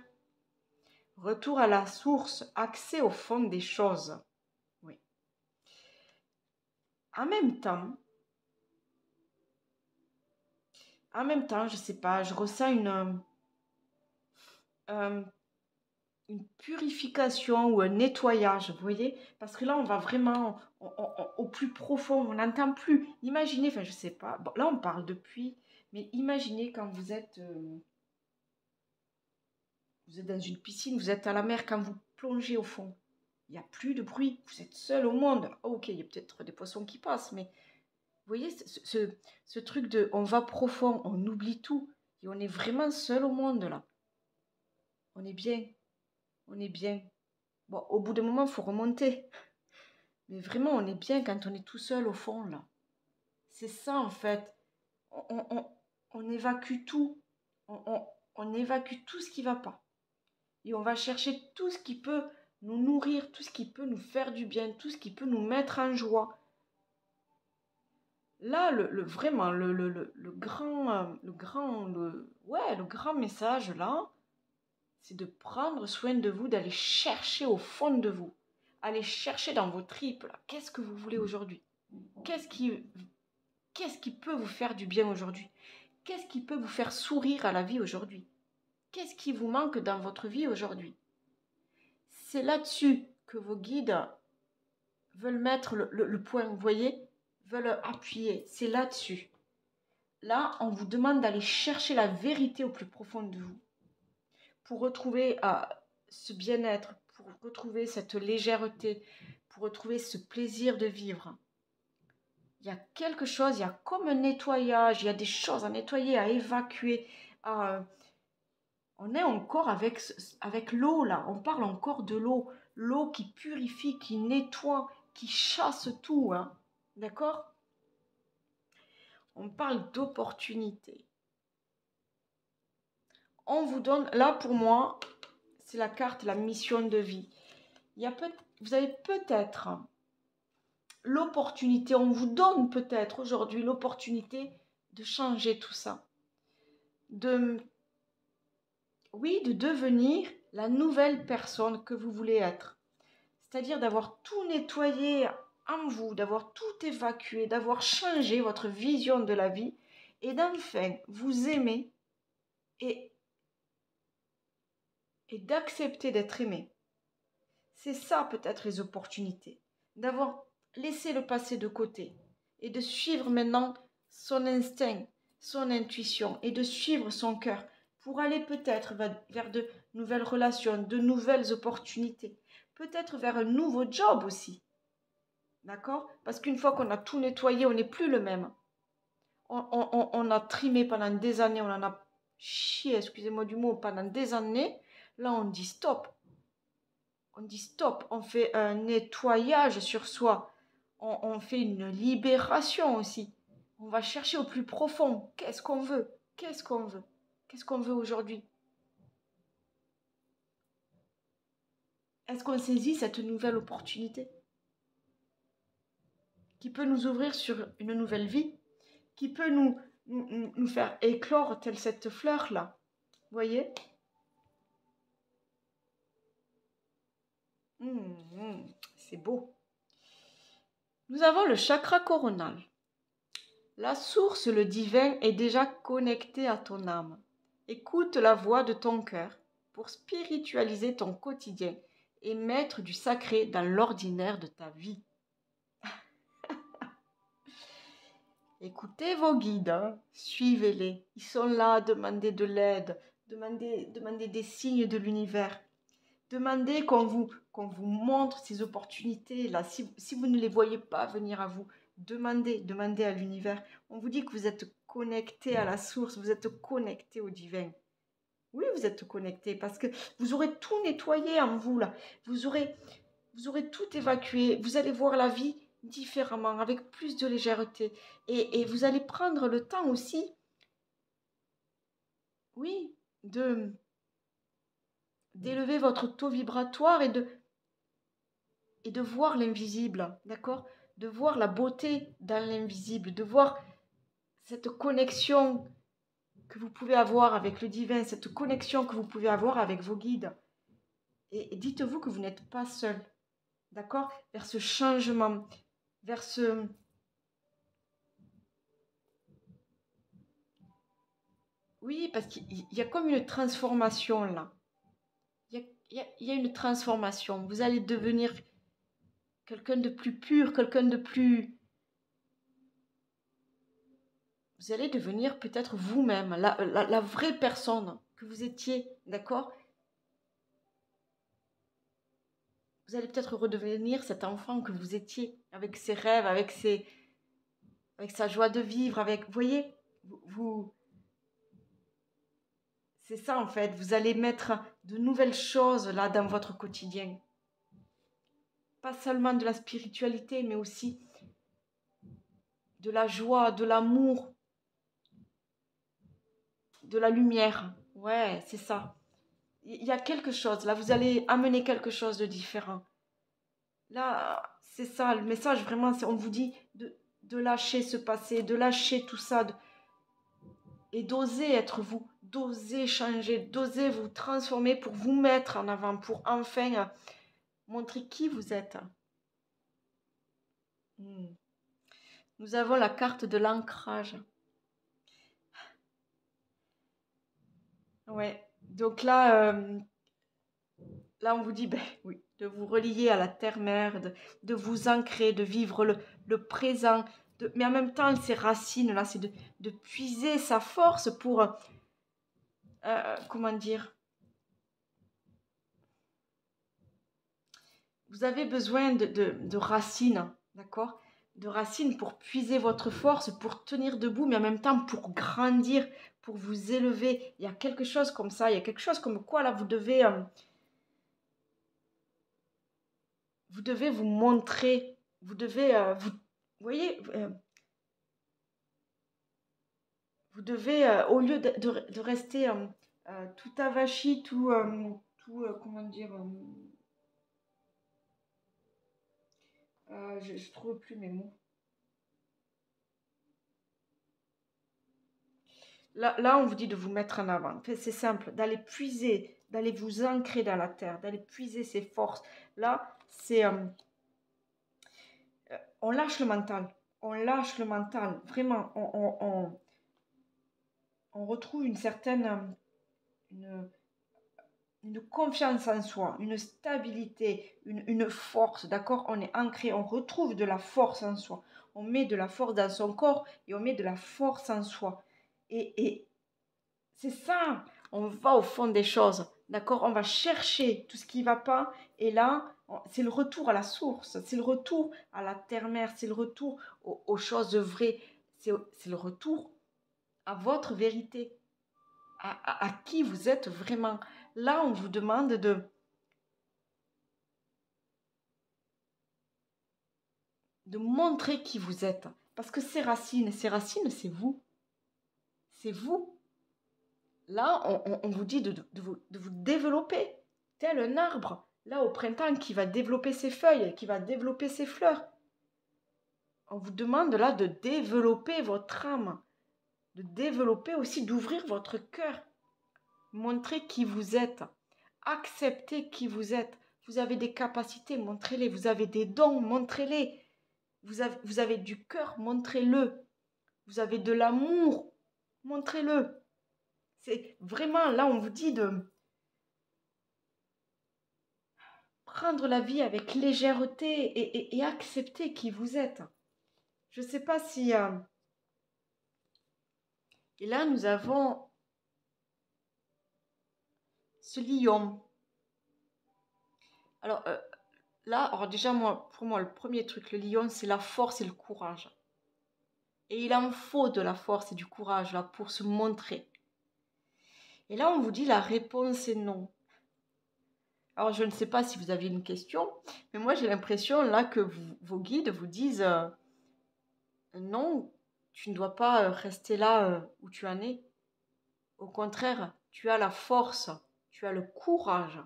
Retour à la source, accès au fond des choses. Oui. En même temps, je sais pas, je ressens euh, une purification ou un nettoyage, vous voyez? Parce que là, on va vraiment au plus profond, on n'entend plus. Imaginez, enfin, je sais pas, bon, là, on parle de pluie, mais imaginez quand vous êtes dans une piscine, vous êtes à la mer, quand vous plongez au fond, il n'y a plus de bruit, vous êtes seul au monde. Oh, ok, il y a peut-être des poissons qui passent, mais vous voyez, ce truc de on va profond, on oublie tout, et on est vraiment seul au monde, là. On est bien, on est bien. Bon, au bout d'un moment, il faut remonter. Mais vraiment, on est bien quand on est tout seul au fond, là. C'est ça, en fait. On évacue tout. On évacue tout ce qui ne va pas. Et on va chercher tout ce qui peut nous nourrir, tout ce qui peut nous faire du bien, tout ce qui peut nous mettre en joie. Là, vraiment, le grand message, là, c'est de prendre soin de vous, d'aller chercher au fond de vous. Aller chercher dans vos tripes, là. Qu'est-ce que vous voulez aujourd'hui? Qu'est-ce qui peut vous faire du bien aujourd'hui? Qu'est-ce qui peut vous faire sourire à la vie aujourd'hui? Qu'est-ce qui vous manque dans votre vie aujourd'hui? C'est là-dessus que vos guides veulent mettre le point, vous voyez? Veulent appuyer. C'est là-dessus. Là, on vous demande d'aller chercher la vérité au plus profond de vous pour retrouver ce bien-être, pour retrouver cette légèreté, pour retrouver ce plaisir de vivre. il y a quelque chose, il y a comme un nettoyage, il y a des choses à nettoyer, à évacuer. On est encore avec l'eau là, on parle encore de l'eau. L'eau qui purifie, qui nettoie, qui chasse tout, hein. D'accord? On parle d'opportunité. On vous donne, là pour moi, c'est la carte, la mission de vie. Vous avez peut-être l'opportunité, on vous donne peut-être aujourd'hui l'opportunité de changer tout ça. Oui, de devenir la nouvelle personne que vous voulez être. C'est-à-dire d'avoir tout nettoyé en vous, d'avoir tout évacué, d'avoir changé votre vision de la vie et d'enfin vous aimer et d'accepter d'être aimé. C'est ça peut-être les opportunités, d'avoir laissé le passé de côté et de suivre maintenant son instinct, son intuition et de suivre son cœur pour aller peut-être vers de nouvelles relations, de nouvelles opportunités, peut-être vers un nouveau job aussi. D'accord? Parce qu'une fois qu'on a tout nettoyé, on n'est plus le même. On a trimé pendant des années, on en a chié, excusez-moi du mot, pendant des années. Là, on dit stop. On dit stop. On fait un nettoyage sur soi. On fait une libération aussi. On va chercher au plus profond. Qu'est-ce qu'on veut? Qu'est-ce qu'on veut? Qu'est-ce qu'on veut aujourd'hui? Est-ce qu'on saisit cette nouvelle opportunité qui peut nous ouvrir sur une nouvelle vie, qui peut nous faire éclore telle cette fleur-là? Vous voyez? C'est beau. Nous avons le chakra coronal. La source, le divin, est déjà connecté à ton âme. Écoute la voix de ton cœur pour spiritualiser ton quotidien et mettre du sacré dans l'ordinaire de ta vie. Écoutez vos guides, hein. Suivez-les. Ils sont là, demandez de l'aide, demandez des signes de l'univers. Demandez qu'on vous montre ces opportunités-là. Si vous ne les voyez pas venir à vous, demandez à l'univers. On vous dit que vous êtes connecté à la source, vous êtes connecté au divin. Oui, vous êtes connecté parce que vous aurez tout nettoyé en vous, là. Vous aurez tout évacué. Vous allez voir la vie différemment, avec plus de légèreté. Et vous allez prendre le temps aussi, oui, d'élever votre taux vibratoire et de voir l'invisible, d'accord? De voir la beauté dans l'invisible, de voir cette connexion que vous pouvez avoir avec le divin, cette connexion que vous pouvez avoir avec vos guides. Et dites-vous que vous n'êtes pas seul, d'accord? Vers ce changement, vers ce... Oui, parce qu'il y a comme une transformation là. Il y a une transformation. Vous allez devenir quelqu'un de plus pur, quelqu'un de plus... Vous allez devenir peut-être vous-même, la vraie personne que vous étiez, d'accord? Vous allez peut-être redevenir cet enfant que vous étiez, avec ses rêves, avec sa joie de vivre, avec... Vous voyez, c'est ça en fait, vous allez mettre de nouvelles choses là dans votre quotidien. Pas seulement de la spiritualité, mais aussi de la joie, de l'amour, de la lumière. Ouais, c'est ça. Il y a quelque chose, là, vous allez amener quelque chose de différent. Là, c'est ça, le message vraiment, on vous dit de lâcher ce passé, de lâcher tout ça et d'oser être vous, d'oser changer, d'oser vous transformer pour vous mettre en avant, pour enfin montrer qui vous êtes. Nous avons la carte de l'ancrage. Ouais, donc là, on vous dit, ben oui, de vous relier à la terre-mère, de vous ancrer, de vivre le présent, mais en même temps, ces racines-là, c'est de puiser sa force pour, comment dire, vous avez besoin de racines, d'accord? racines pour puiser votre force, pour tenir debout, mais en même temps pour grandir, pour vous élever. Il y a quelque chose comme ça, il y a quelque chose comme quoi là, vous devez vous montrer, vous voyez, vous devez, au lieu de rester tout avachi, comment dire, je ne trouve plus mes mots. Là, on vous dit de vous mettre en avant. C'est simple, d'aller puiser, d'aller vous ancrer dans la terre, d'aller puiser ses forces. Là, c'est... on lâche le mental. On lâche le mental. Vraiment, on retrouve une certaine... une confiance en soi, une stabilité, une force, d'accord? On est ancré, on retrouve de la force en soi. On met de la force dans son corps et on met de la force en soi. Et c'est ça, on va au fond des choses, d'accord? On va chercher tout ce qui ne va pas. Et là, c'est le retour à la source, c'est le retour à la terre-mère, c'est le retour aux choses vraies, c'est le retour à votre vérité, à qui vous êtes vraiment. Là, on vous demande de montrer qui vous êtes. Parce que ces racines, c'est vous. C'est vous. Là, on vous dit de vous développer, tel un arbre. Là, au printemps, qui va développer ses feuilles, qui va développer ses fleurs. On vous demande là de développer votre âme, de développer aussi, d'ouvrir votre cœur. Montrer qui vous êtes. Accepter qui vous êtes. Vous avez des capacités, montrez-les. Vous avez des dons, montrez-les. Vous avez du cœur, montrez-le. Vous avez de l'amour, montrez-le. C'est vraiment, là, on vous dit de prendre la vie avec légèreté et accepter qui vous êtes. Je ne sais pas si... Et là, nous avons ce lion. Alors, là, alors déjà, pour moi, le premier truc, le lion, c'est la force et le courage. Et il en faut de la force et du courage là pour se montrer. Et là, on vous dit la réponse est non. Alors, je ne sais pas si vous aviez une question, mais moi, j'ai l'impression là que vos guides vous disent non, tu ne dois pas rester là où tu en es. Au contraire, tu as la force, tu as le courage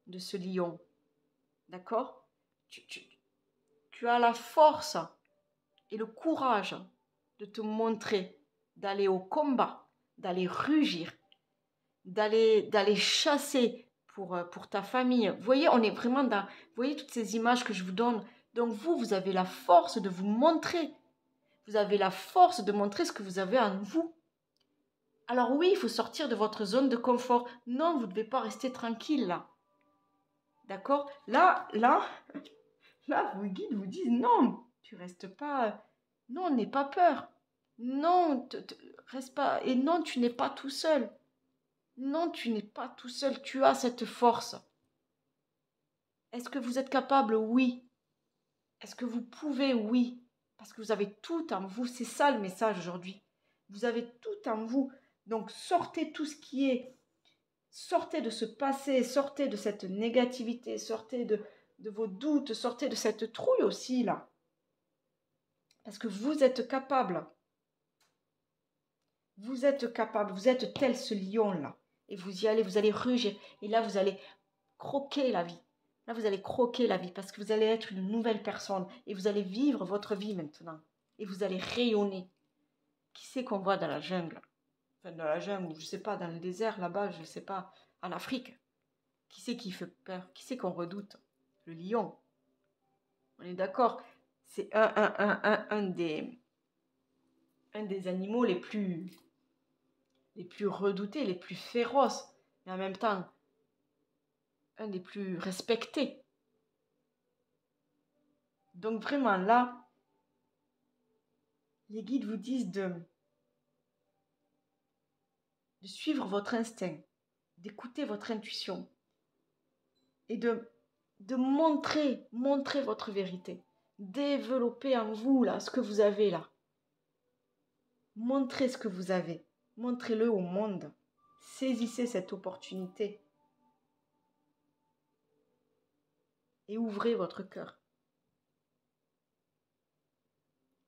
de ce lion. D'accord? Tu as la force et le courage de te montrer, d'aller au combat, d'aller rugir, d'aller chasser pour ta famille. Vous voyez, on est vraiment dans... Vous voyez toutes ces images que je vous donne. Donc vous avez la force de vous montrer. Vous avez la force de montrer ce que vous avez en vous. Alors oui, il faut sortir de votre zone de confort. Non, vous ne devez pas rester tranquille là. D'accord? Là, vos guides vous disent non, tu restes pas... Non, n'aie pas peur. Non, reste pas... Et non, tu n'es pas tout seul. Non, tu n'es pas tout seul, tu as cette force. Est-ce que vous êtes capable? Oui. Est-ce que vous pouvez? Oui. Parce que vous avez tout en vous. C'est ça le message aujourd'hui. Vous avez tout en vous. Donc sortez tout ce qui est. Sortez de ce passé, sortez de cette négativité, sortez de vos doutes, sortez de cette trouille aussi là. Parce que vous êtes capable. Vous êtes capable, vous êtes tel ce lion là. Et vous y allez, vous allez rugir. Et là, vous allez croquer la vie. Là, vous allez croquer la vie parce que vous allez être une nouvelle personne. Et vous allez vivre votre vie maintenant. Et vous allez rayonner. Qui c'est qu'on voit dans la jungle? Enfin, dans la jungle, ou je ne sais pas, dans le désert là-bas, je ne sais pas, en Afrique. Qui c'est qui fait peur? Qui c'est qu'on redoute? Le lion. On est d'accord? C'est un des animaux les plus redoutés, les plus féroces. Mais en même temps, un des plus respectés. Donc vraiment là, les guides vous disent de suivre votre instinct, d'écouter votre intuition et de montrer votre vérité, Développez en vous, là, ce que vous avez là. Montrez ce que vous avez. Montrez-le au monde. Saisissez cette opportunité. Et ouvrez votre cœur.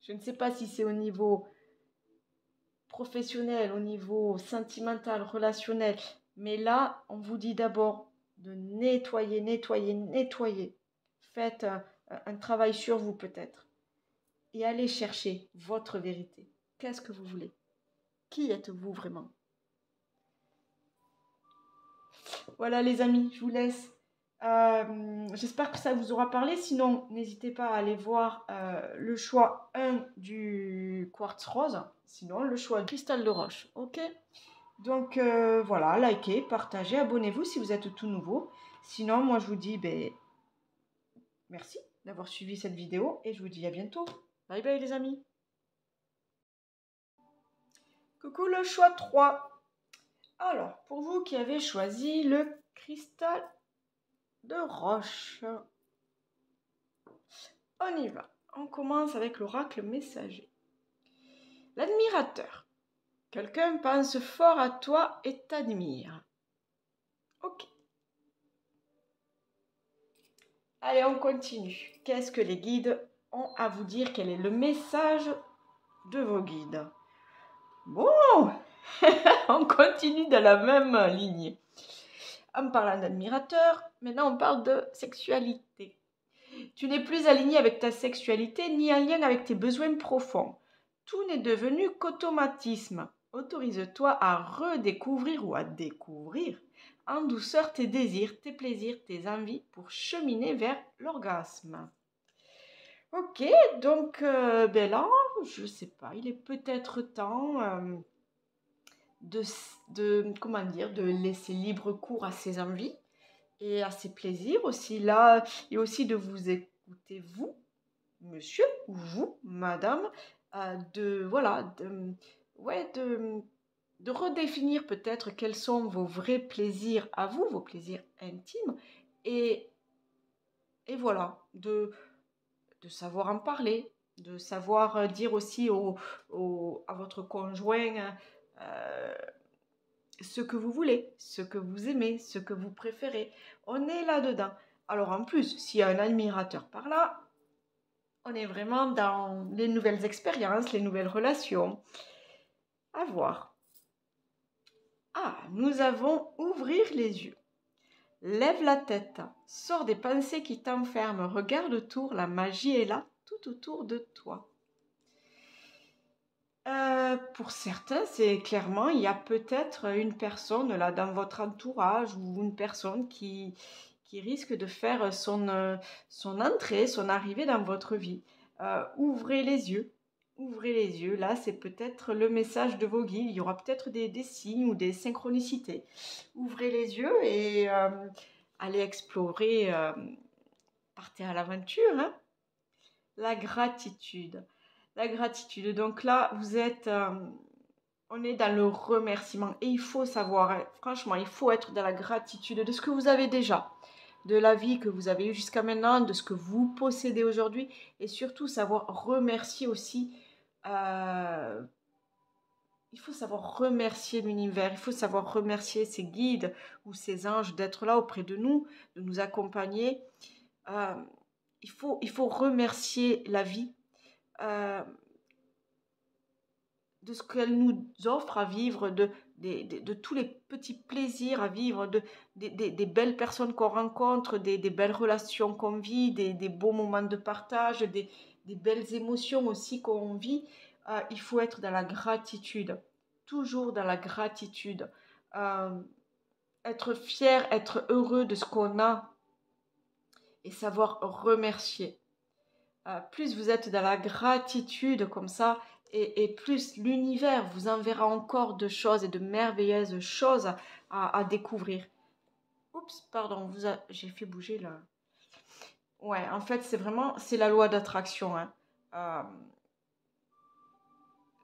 Je ne sais pas si c'est au niveau professionnel, au niveau sentimental, relationnel. Mais là, on vous dit d'abord de nettoyer, nettoyer, nettoyer. Faites un travail sur vous peut-être. Et allez chercher votre vérité. Qu'est-ce que vous voulez? Qui êtes-vous vraiment? Voilà les amis, je vous laisse. J'espère que ça vous aura parlé. Sinon, n'hésitez pas à aller voir le choix 1 du quartz rose. Sinon, le choix du cristal de roche. Ok? Donc voilà, likez, partagez, abonnez-vous si vous êtes tout nouveau. Sinon, moi je vous dis merci d'avoir suivi cette vidéo et je vous dis à bientôt. Bye bye les amis. Coucou le choix 3. Alors, pour vous qui avez choisi le cristal de roche, on y va. On commence avec l'oracle messager. L'admirateur. Quelqu'un pense fort à toi et t'admire. Ok. Allez, on continue. Qu'est-ce que les guides ont à vous dire? Quel est le message de vos guides? Bon, on continue dans la même ligne. En parlant d'admirateur, maintenant on parle de sexualité. Tu n'es plus aligné avec ta sexualité ni en lien avec tes besoins profonds. Tout n'est devenu qu'automatisme. Autorise-toi à redécouvrir ou à découvrir en douceur tes désirs, tes plaisirs, tes envies pour cheminer vers l'orgasme. Ok, donc là, je sais pas, il est peut-être temps comment dire, de laisser libre cours à ses envies et à ses plaisirs aussi là, et aussi de vous écouter vous, monsieur ou vous, madame, de redéfinir peut-être quels sont vos vrais plaisirs à vous, vos plaisirs intimes, et, et voilà, de savoir en parler, de savoir dire aussi à votre conjoint ce que vous voulez, ce que vous aimez, ce que vous préférez. On est là-dedans. Alors en plus, s'il y a un admirateur par là, on est vraiment dans les nouvelles expériences, les nouvelles relations. À voir. Ah, nous avons ouvrir les yeux. Lève la tête, sors des pensées qui t'enferment, regarde autour, la magie est là, tout autour de toi. Pour certains, c'est clairement, il y a peut-être une personne là dans votre entourage ou une personne qui risque de faire son entrée, son arrivée dans votre vie. Ouvrez les yeux. Ouvrez les yeux. Là, c'est peut-être le message de vos guides. Il y aura peut-être des signes ou des synchronicités. Ouvrez les yeux et allez explorer. Partez à l'aventure. Hein. La gratitude. La gratitude. Donc là, on est dans le remerciement et il faut savoir, hein, franchement, il faut être dans la gratitude de ce que vous avez déjà, de la vie que vous avez eue jusqu'à maintenant, de ce que vous possédez aujourd'hui et surtout savoir remercier aussi. Il faut savoir remercier l'univers, il faut savoir remercier ses guides ou ses anges d'être là auprès de nous, de nous accompagner. Il faut remercier la vie. De ce qu'elle nous offre à vivre, de tous les petits plaisirs à vivre, des belles personnes qu'on rencontre, des belles relations qu'on vit, des beaux moments de partage, des belles émotions aussi qu'on vit. Il faut être dans la gratitude, toujours dans la gratitude. Être fier, être heureux de ce qu'on a et savoir remercier. Plus vous êtes dans la gratitude comme ça, et plus l'univers vous enverra encore de choses et de merveilleuses choses à découvrir. Oups, pardon, j'ai fait bouger là. Ouais, en fait, c'est la loi d'attraction. Hein.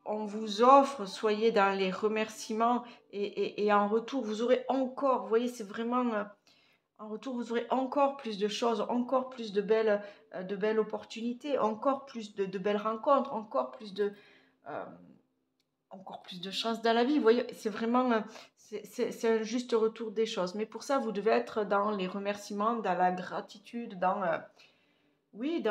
On vous offre, soyez dans les remerciements et en retour, vous aurez encore, vous voyez, c'est vraiment... En retour, vous aurez encore plus de choses, encore plus de belles opportunités, encore plus de belles rencontres, euh, encore plus de chances dans la vie. Vous voyez, c'est vraiment, c'est un juste retour des choses. Mais pour ça, vous devez être dans les remerciements, dans la gratitude, oui,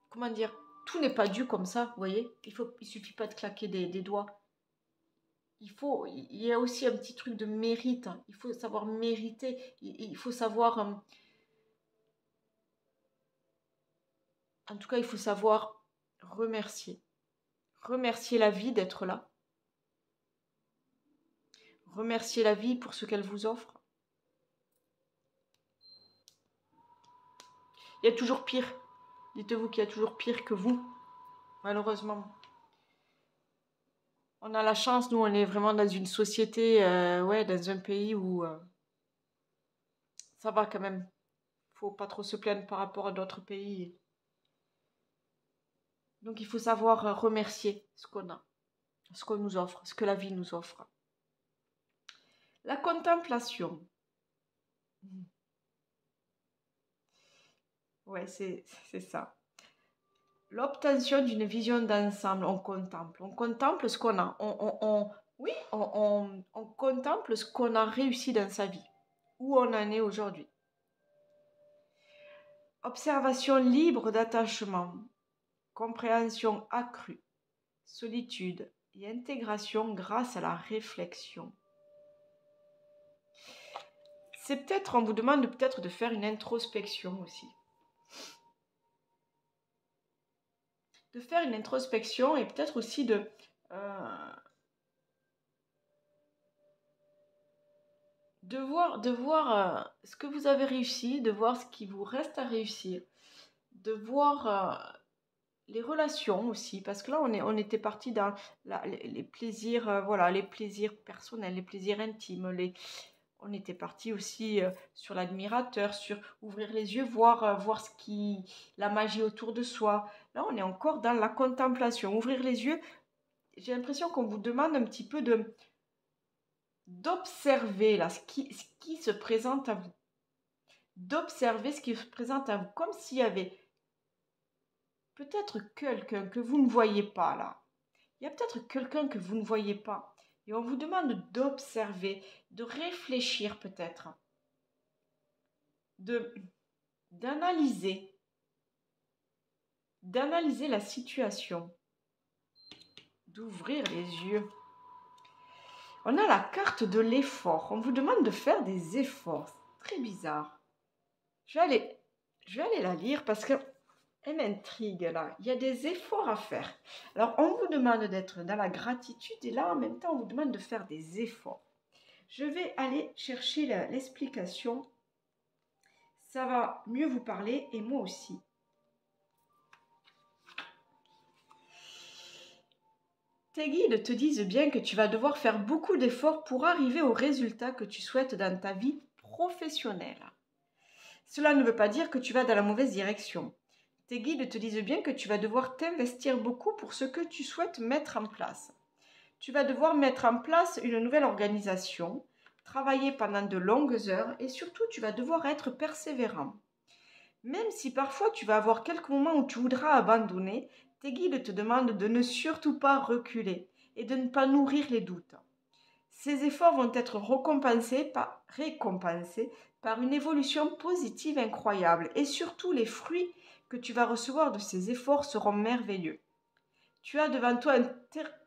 comment dire, tout n'est pas dû comme ça, vous voyez. Il suffit pas de claquer des doigts. Il y a aussi un petit truc de mérite, hein. Il faut savoir mériter. Il faut savoir, en tout cas, il faut savoir remercier. Remercier la vie d'être là. Remercier la vie pour ce qu'elle vous offre. Il y a toujours pire. Dites-vous qu'il y a toujours pire que vous, malheureusement. On a la chance, nous, on est vraiment dans une société, ouais, dans un pays où ça va quand même. Faut pas trop se plaindre par rapport à d'autres pays. Donc il faut savoir remercier ce qu'on a, ce qu'on nous offre, ce que la vie nous offre. La contemplation. Ouais, c'est ça. L'obtention d'une vision d'ensemble, on contemple. On contemple ce qu'on a. Oui, on contemple ce qu'on a réussi dans sa vie, où on en est aujourd'hui. Observation libre d'attachement, compréhension accrue, solitude et intégration grâce à la réflexion. C'est peut-être, on vous demande peut-être de faire une introspection aussi. De faire une introspection et peut-être aussi de voir ce que vous avez réussi, de voir ce qui vous reste à réussir, de voir les relations aussi, parce que là on était parti dans les plaisirs, voilà, les plaisirs personnels, les plaisirs intimes, on était parti aussi sur l'admirateur, sur ouvrir les yeux, voir la magie autour de soi. Là on est encore dans la contemplation, ouvrir les yeux. J'ai l'impression qu'on vous demande un petit peu d'observer là ce qui se présente à vous, d'observer ce qui se présente à vous, comme s'il y avait peut-être quelqu'un que vous ne voyez pas là. Il y a peut-être quelqu'un que vous ne voyez pas. Et on vous demande d'observer, de réfléchir peut-être, de d'analyser, d'analyser la situation, d'ouvrir les yeux. On a la carte de l'effort. On vous demande de faire des efforts. C'est très bizarre. Je vais aller la lire parce que elle m'intrigue là. Il y a des efforts à faire. Alors, on vous demande d'être dans la gratitude et là, en même temps, on vous demande de faire des efforts. Je vais aller chercher l'explication. Ça va mieux vous parler et moi aussi. Tes guides te disent bien que tu vas devoir faire beaucoup d'efforts pour arriver au résultat que tu souhaites dans ta vie professionnelle. Cela ne veut pas dire que tu vas dans la mauvaise direction. Tes guides te disent bien que tu vas devoir t'investir beaucoup pour ce que tu souhaites mettre en place. Tu vas devoir mettre en place une nouvelle organisation, travailler pendant de longues heures et surtout tu vas devoir être persévérant. Même si parfois tu vas avoir quelques moments où tu voudras abandonner, tes guides te demandent de ne surtout pas reculer et de ne pas nourrir les doutes. Ces efforts vont être récompensés par une évolution positive incroyable et surtout les fruits que tu vas recevoir de ces efforts seront merveilleux. Tu as devant toi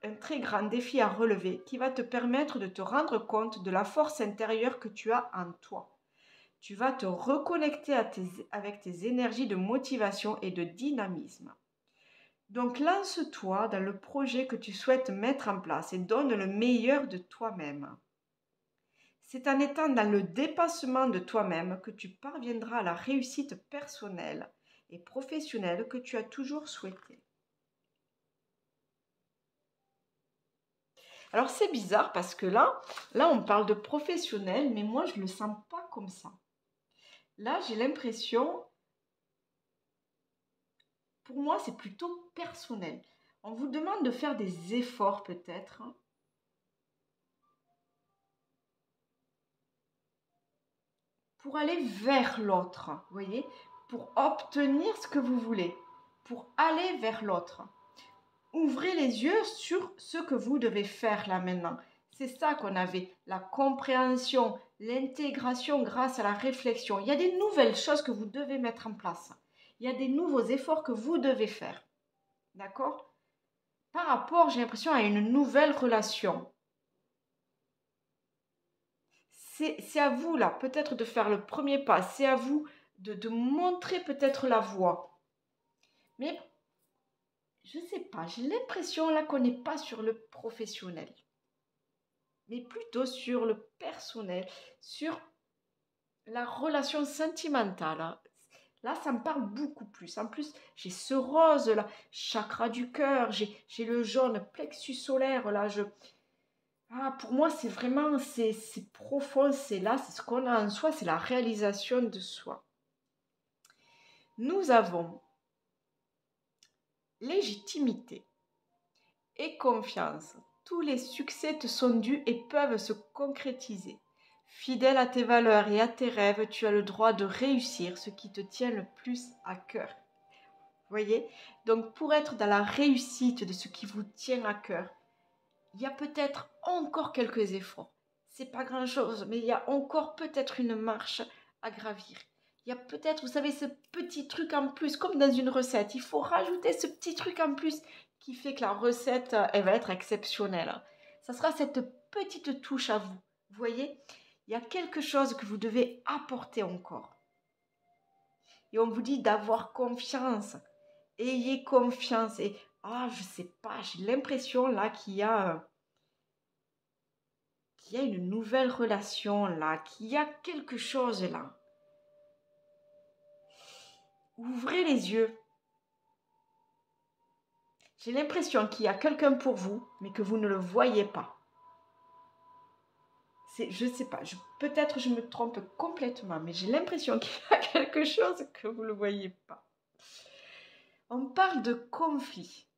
un très grand défi à relever qui va te permettre de te rendre compte de la force intérieure que tu as en toi. Tu vas te reconnecter avec tes énergies de motivation et de dynamisme. Donc lance-toi dans le projet que tu souhaites mettre en place et donne le meilleur de toi-même. C'est en étant dans le dépassement de toi-même que tu parviendras à la réussite personnelle et professionnelle que tu as toujours souhaité. Alors c'est bizarre parce que là on parle de professionnel, mais moi je ne le sens pas comme ça. Là j'ai l'impression, pour moi c'est plutôt personnel. On vous demande de faire des efforts peut-être, pour aller vers l'autre, vous voyez, pour obtenir ce que vous voulez, pour aller vers l'autre. Ouvrez les yeux sur ce que vous devez faire là maintenant. C'est ça qu'on avait, la compréhension, l'intégration grâce à la réflexion. Il y a des nouvelles choses que vous devez mettre en place. Il y a des nouveaux efforts que vous devez faire. D'accord? Par rapport, j'ai l'impression, à une nouvelle relation. C'est à vous, là, peut-être de faire le premier pas. C'est à vous de montrer peut-être la voie. Mais, je ne sais pas, j'ai l'impression là qu'on n'est pas sur le professionnel. Mais plutôt sur le personnel, sur la relation sentimentale. Là, ça me parle beaucoup plus. En plus, j'ai ce rose là, chakra du cœur, j'ai le jaune, plexus solaire là. Pour moi, c'est vraiment, c'est profond, c'est là, c'est ce qu'on a en soi, c'est la réalisation de soi. Nous avons légitimité et confiance. Tous les succès te sont dus et peuvent se concrétiser. Fidèle à tes valeurs et à tes rêves, tu as le droit de réussir ce qui te tient le plus à cœur. Vous voyez? Donc, pour être dans la réussite de ce qui vous tient à cœur, il y a peut-être encore quelques efforts. C'est pas grand-chose, mais il y a encore peut-être une marche à gravir. Il y a peut-être, vous savez, ce petit truc en plus, comme dans une recette. Il faut rajouter ce petit truc en plus qui fait que la recette, elle va être exceptionnelle. Ça sera cette petite touche à vous. Vous voyez? Il y a quelque chose que vous devez apporter encore. Et on vous dit d'avoir confiance. Ayez confiance. Et, je sais pas, j'ai l'impression là qu'il y a une nouvelle relation là, qu'il y a quelque chose là. Ouvrez les yeux. J'ai l'impression qu'il y a quelqu'un pour vous, mais que vous ne le voyez pas. Je ne sais pas, peut-être je me trompe complètement, mais j'ai l'impression qu'il y a quelque chose que vous ne le voyez pas. On parle de conflit.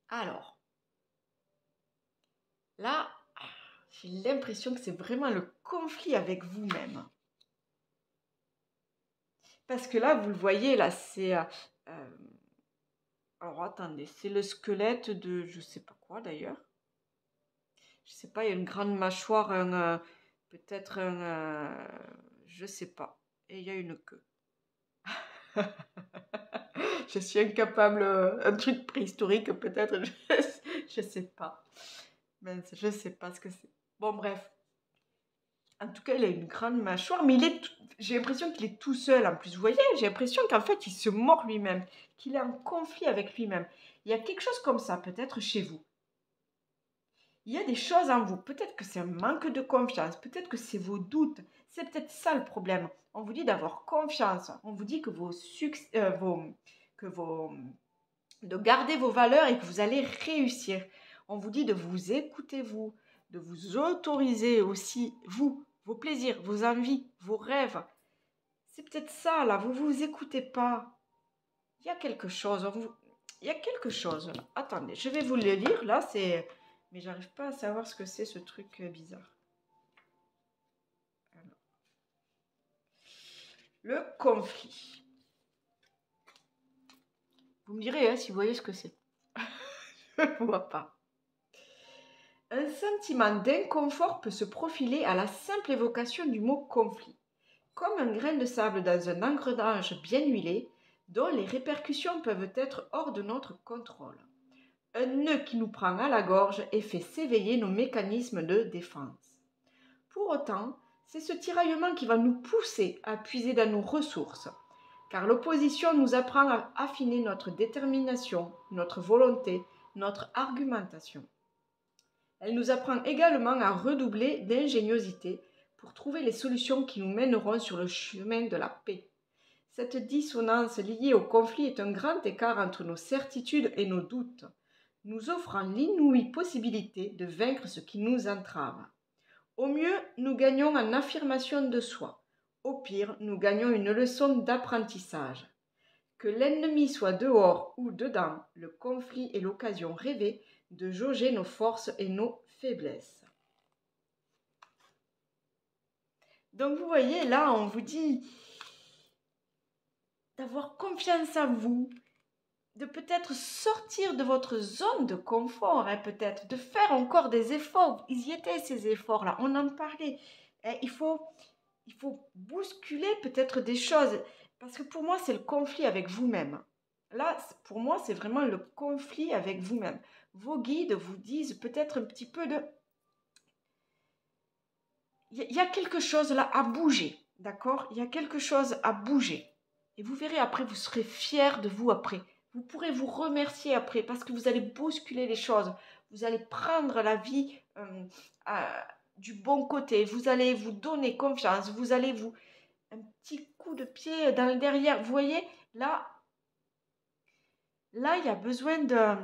Alors, là, j'ai l'impression que c'est vraiment le conflit avec vous-même. Parce que là, vous le voyez, là, c'est... alors, attendez, c'est le squelette de... je ne sais pas quoi, d'ailleurs. Je ne sais pas, il y a une grande mâchoire, peut-être un... je ne sais pas. Et il y a une queue. Je suis incapable, un truc préhistorique, peut-être, je ne sais pas. Mince, je ne sais pas ce que c'est. Bon, bref. En tout cas, il a une grande mâchoire, mais j'ai l'impression qu'il est tout seul en plus. Vous voyez, j'ai l'impression qu'en fait, il se mord lui-même, qu'il est en conflit avec lui-même. Il y a quelque chose comme ça, peut-être chez vous. Il y a des choses en vous. Peut-être que c'est un manque de confiance, peut-être que c'est vos doutes. C'est peut-être ça le problème. On vous dit d'avoir confiance. On vous dit que de garder vos valeurs et que vous allez réussir. On vous dit de vous écouter vous, de vous autoriser aussi vous, vos plaisirs, vos envies, vos rêves. C'est peut-être ça là, vous vous écoutez pas. Il y a quelque chose, il y a quelque chose là. Attendez, je vais vous le lire là, mais j'arrive pas à savoir ce que c'est ce truc bizarre. Alors. Le conflit. Vous me direz si vous voyez ce que c'est. Je ne vois pas. Un sentiment d'inconfort peut se profiler à la simple évocation du mot conflit, comme un grain de sable dans un engrenage bien huilé, dont les répercussions peuvent être hors de notre contrôle. Un nœud qui nous prend à la gorge et fait s'éveiller nos mécanismes de défense. Pour autant, c'est ce tiraillement qui va nous pousser à puiser dans nos ressources, car l'opposition nous apprend à affiner notre détermination, notre volonté, notre argumentation. Elle nous apprend également à redoubler d'ingéniosité pour trouver les solutions qui nous mèneront sur le chemin de la paix. Cette dissonance liée au conflit est un grand écart entre nos certitudes et nos doutes, nous offrant l'inouïe possibilité de vaincre ce qui nous entrave. Au mieux, nous gagnons en affirmation de soi. Au pire, nous gagnons une leçon d'apprentissage. Que l'ennemi soit dehors ou dedans, le conflit est l'occasion rêvée de jauger nos forces et nos faiblesses. Donc vous voyez, là, on vous dit d'avoir confiance en vous, de peut-être sortir de votre zone de confort, hein, peut-être, de faire encore des efforts. Ils y étaient, ces efforts-là, on en parlait. Il faut bousculer peut-être des choses, parce que pour moi, c'est le conflit avec vous-même. Là, pour moi, c'est vraiment le conflit avec vous-même. Vos guides vous disent peut-être un petit peu de... Il y a quelque chose là à bouger, d'accord? Il y a quelque chose à bouger. Et vous verrez après, vous serez fiers de vous après. Vous pourrez vous remercier après parce que vous allez bousculer les choses. Vous allez prendre la vie du bon côté. Vous allez vous donner confiance. Vous allez vous... Un petit coup de pied dans le derrière. Vous voyez, là, il y a besoin de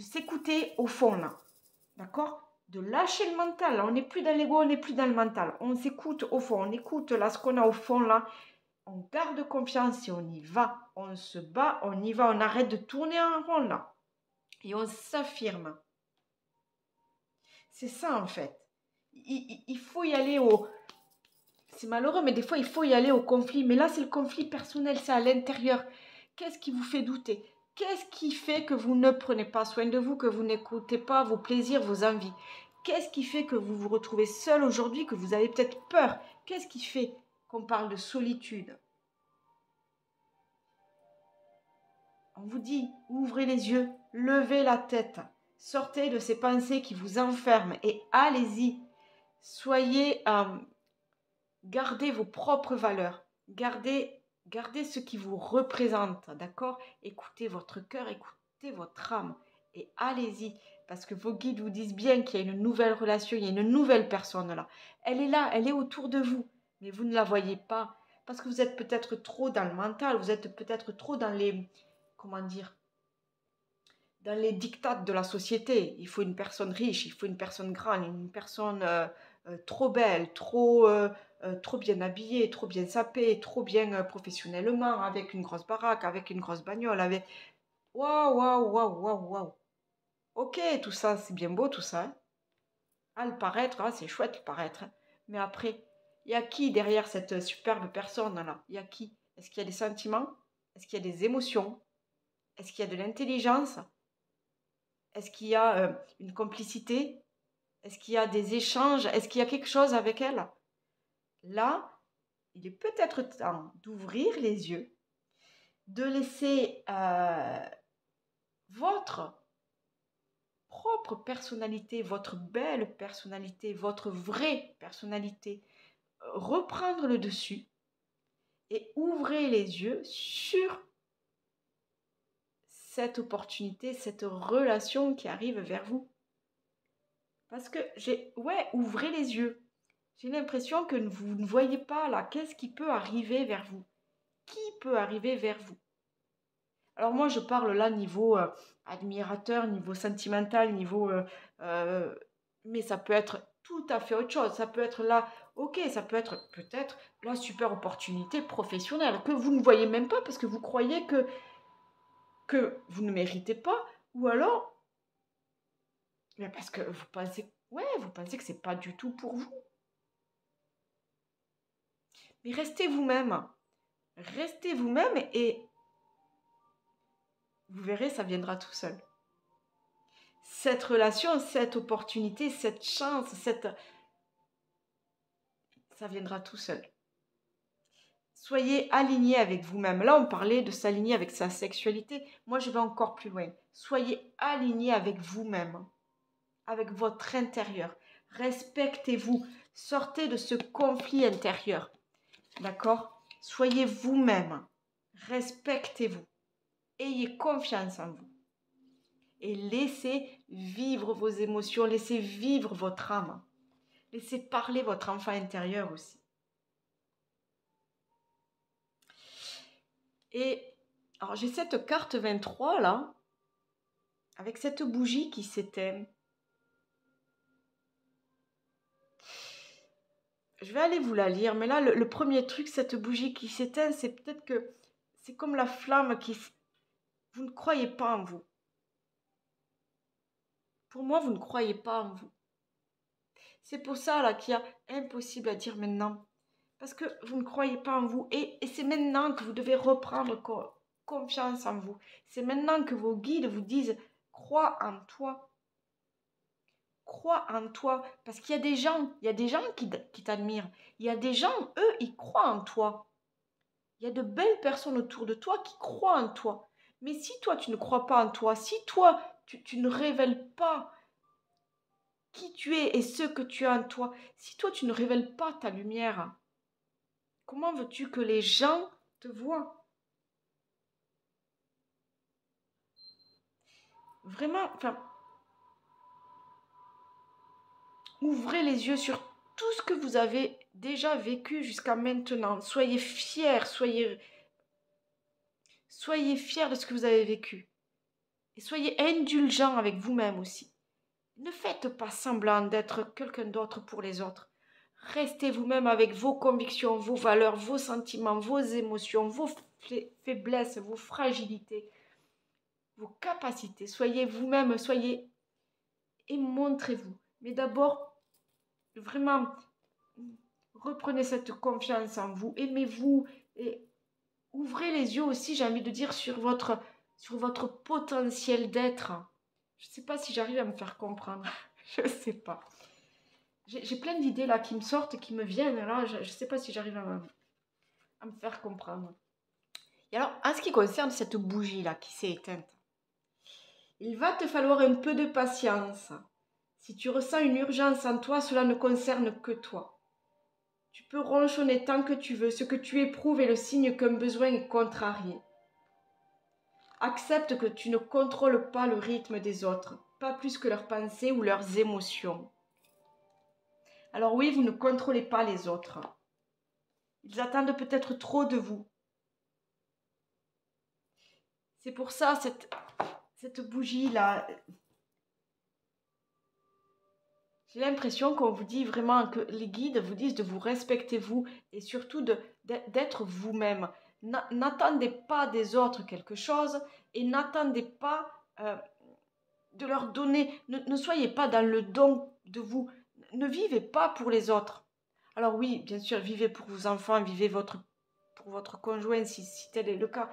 s'écouter au fond, là. D'accord? De lâcher le mental. Là, on n'est plus dans l'ego, on n'est plus dans le mental. On s'écoute au fond, on écoute là ce qu'on a au fond là. On garde confiance et on y va. On se bat, on y va. On arrête de tourner en rond là. Et on s'affirme. C'est ça en fait. Il faut y aller au... C'est malheureux, mais des fois, il faut y aller au conflit. Mais là, c'est le conflit personnel, c'est à l'intérieur. Qu'est-ce qui vous fait douter? Qu'est-ce qui fait que vous ne prenez pas soin de vous, que vous n'écoutez pas vos plaisirs, vos envies? Qu'est-ce qui fait que vous vous retrouvez seul aujourd'hui, que vous avez peut-être peur? Qu'est-ce qui fait qu'on parle de solitude? On vous dit, ouvrez les yeux, levez la tête, sortez de ces pensées qui vous enferment et allez-y. Gardez vos propres valeurs, gardez ce qui vous représente, d'accord? Écoutez votre cœur, écoutez votre âme et allez-y, parce que vos guides vous disent bien qu'il y a une nouvelle relation, il y a une nouvelle personne là. Elle est là, elle est autour de vous, mais vous ne la voyez pas, parce que vous êtes peut-être trop dans le mental, vous êtes peut-être trop dans les, comment dire, dans les dictats de la société. Il faut une personne riche, il faut une personne grande, une personne trop belle, trop bien habillée, trop bien sapée, trop bien professionnellement, avec une grosse baraque, avec une grosse bagnole, avec... Waouh, waouh, waouh, waouh, waouh. Ok, tout ça, c'est bien beau, tout ça, hein. Ah, le paraître, ah, c'est chouette le paraître, hein. Mais après, il y a qui derrière cette superbe personne-là? Il y a qui? Est-ce qu'il y a des sentiments? Est-ce qu'il y a des émotions? Est-ce qu'il y a de l'intelligence? Est-ce qu'il y a une complicité? Est-ce qu'il y a des échanges? Est-ce qu'il y a quelque chose avec elle? Là, il est peut-être temps d'ouvrir les yeux, de laisser votre propre personnalité, votre belle personnalité, votre vraie personnalité reprendre le dessus et ouvrez les yeux sur cette opportunité, cette relation qui arrive vers vous. Parce que ouais, ouvrez les yeux. J'ai l'impression que vous ne voyez pas là, qu'est-ce qui peut arriver vers vous? Qui peut arriver vers vous? Alors moi, je parle là niveau admirateur, niveau sentimental, niveau... mais ça peut être tout à fait autre chose. Ça peut être là, ok, ça peut être peut-être la super opportunité professionnelle que vous ne voyez même pas parce que vous croyez que vous ne méritez pas. Ou alors, mais parce que vous pensez, ouais, vous pensez que c'est pas du tout pour vous. Mais restez vous-même. Restez vous-même et vous verrez, ça viendra tout seul. Cette relation, cette opportunité, cette chance, ça viendra tout seul. Soyez aligné avec vous-même. Là, on parlait de s'aligner avec sa sexualité. Moi, je vais encore plus loin. Soyez aligné avec vous-même, avec votre intérieur. Respectez-vous. Sortez de ce conflit intérieur. D'accord? Soyez vous-même. Respectez-vous. Ayez confiance en vous. Et laissez vivre vos émotions. Laissez vivre votre âme. Laissez parler votre enfant intérieur aussi. Et alors j'ai cette carte 23 là, avec cette bougie qui s'éteint. Je vais aller vous la lire, mais là le premier truc, cette bougie qui s'éteint, c'est peut-être que c'est comme la flamme qui... Vous ne croyez pas en vous. Pour moi, vous ne croyez pas en vous. C'est pour ça là qu'il y a impossible à dire maintenant. Parce que vous ne croyez pas en vous. Et c'est maintenant que vous devez reprendre confiance en vous. C'est maintenant que vos guides vous disent, crois en toi. Crois en toi. Parce qu'il y a des gens, qui t'admirent. Il y a des gens, eux, ils croient en toi. Il y a de belles personnes autour de toi qui croient en toi. Mais si toi, tu ne crois pas en toi, si toi, tu ne révèles pas qui tu es et ce que tu as en toi, si toi, tu ne révèles pas ta lumière, comment veux-tu que les gens te voient? Vraiment, enfin, ouvrez les yeux sur tout ce que vous avez déjà vécu jusqu'à maintenant. Soyez fiers, soyez fiers de ce que vous avez vécu. Et soyez indulgents avec vous-même aussi. Ne faites pas semblant d'être quelqu'un d'autre pour les autres. Restez vous-même avec vos convictions, vos valeurs, vos sentiments, vos émotions, vos faiblesses, vos fragilités, vos capacités. Soyez vous-même, soyez et montrez-vous. Mais d'abord, vraiment, reprenez cette confiance en vous, aimez-vous et ouvrez les yeux aussi, j'ai envie de dire, sur votre potentiel d'être. Je ne sais pas si j'arrive à me faire comprendre. Je ne sais pas. J'ai plein d'idées là qui me sortent, qui me viennent là. Je ne sais pas si j'arrive à me faire comprendre. Et alors, en ce qui concerne cette bougie là qui s'est éteinte, il va te falloir un peu de patience. Si tu ressens une urgence en toi, cela ne concerne que toi. Tu peux ronchonner tant que tu veux. Ce que tu éprouves est le signe qu'un besoin est contrarié. Accepte que tu ne contrôles pas le rythme des autres, pas plus que leurs pensées ou leurs émotions. Alors oui, vous ne contrôlez pas les autres. Ils attendent peut-être trop de vous. C'est pour ça, cette bougie-là, j'ai l'impression qu'on vous dit vraiment, que les guides vous disent de vous respecter vous et surtout d'être vous-même. N'attendez pas des autres quelque chose et n'attendez pas de leur donner, ne soyez pas dans le don de vous, ne vivez pas pour les autres. Alors oui, bien sûr, vivez pour vos enfants, vivez pour votre conjoint si tel est le cas,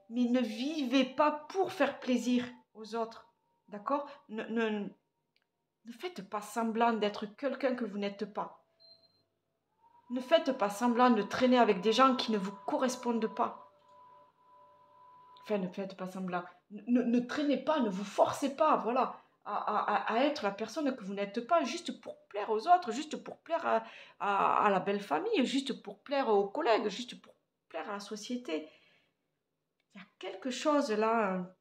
mais ne vivez pas pour faire plaisir aux autres, d'accord? Ne faites pas semblant d'être quelqu'un que vous n'êtes pas. Ne faites pas semblant de traîner avec des gens qui ne vous correspondent pas. Enfin, ne faites pas semblant. Ne traînez pas, ne vous forcez pas, voilà, à être la personne que vous n'êtes pas, juste pour plaire aux autres, juste pour plaire à la belle famille, juste pour plaire aux collègues, juste pour plaire à la société. Il y a quelque chose là.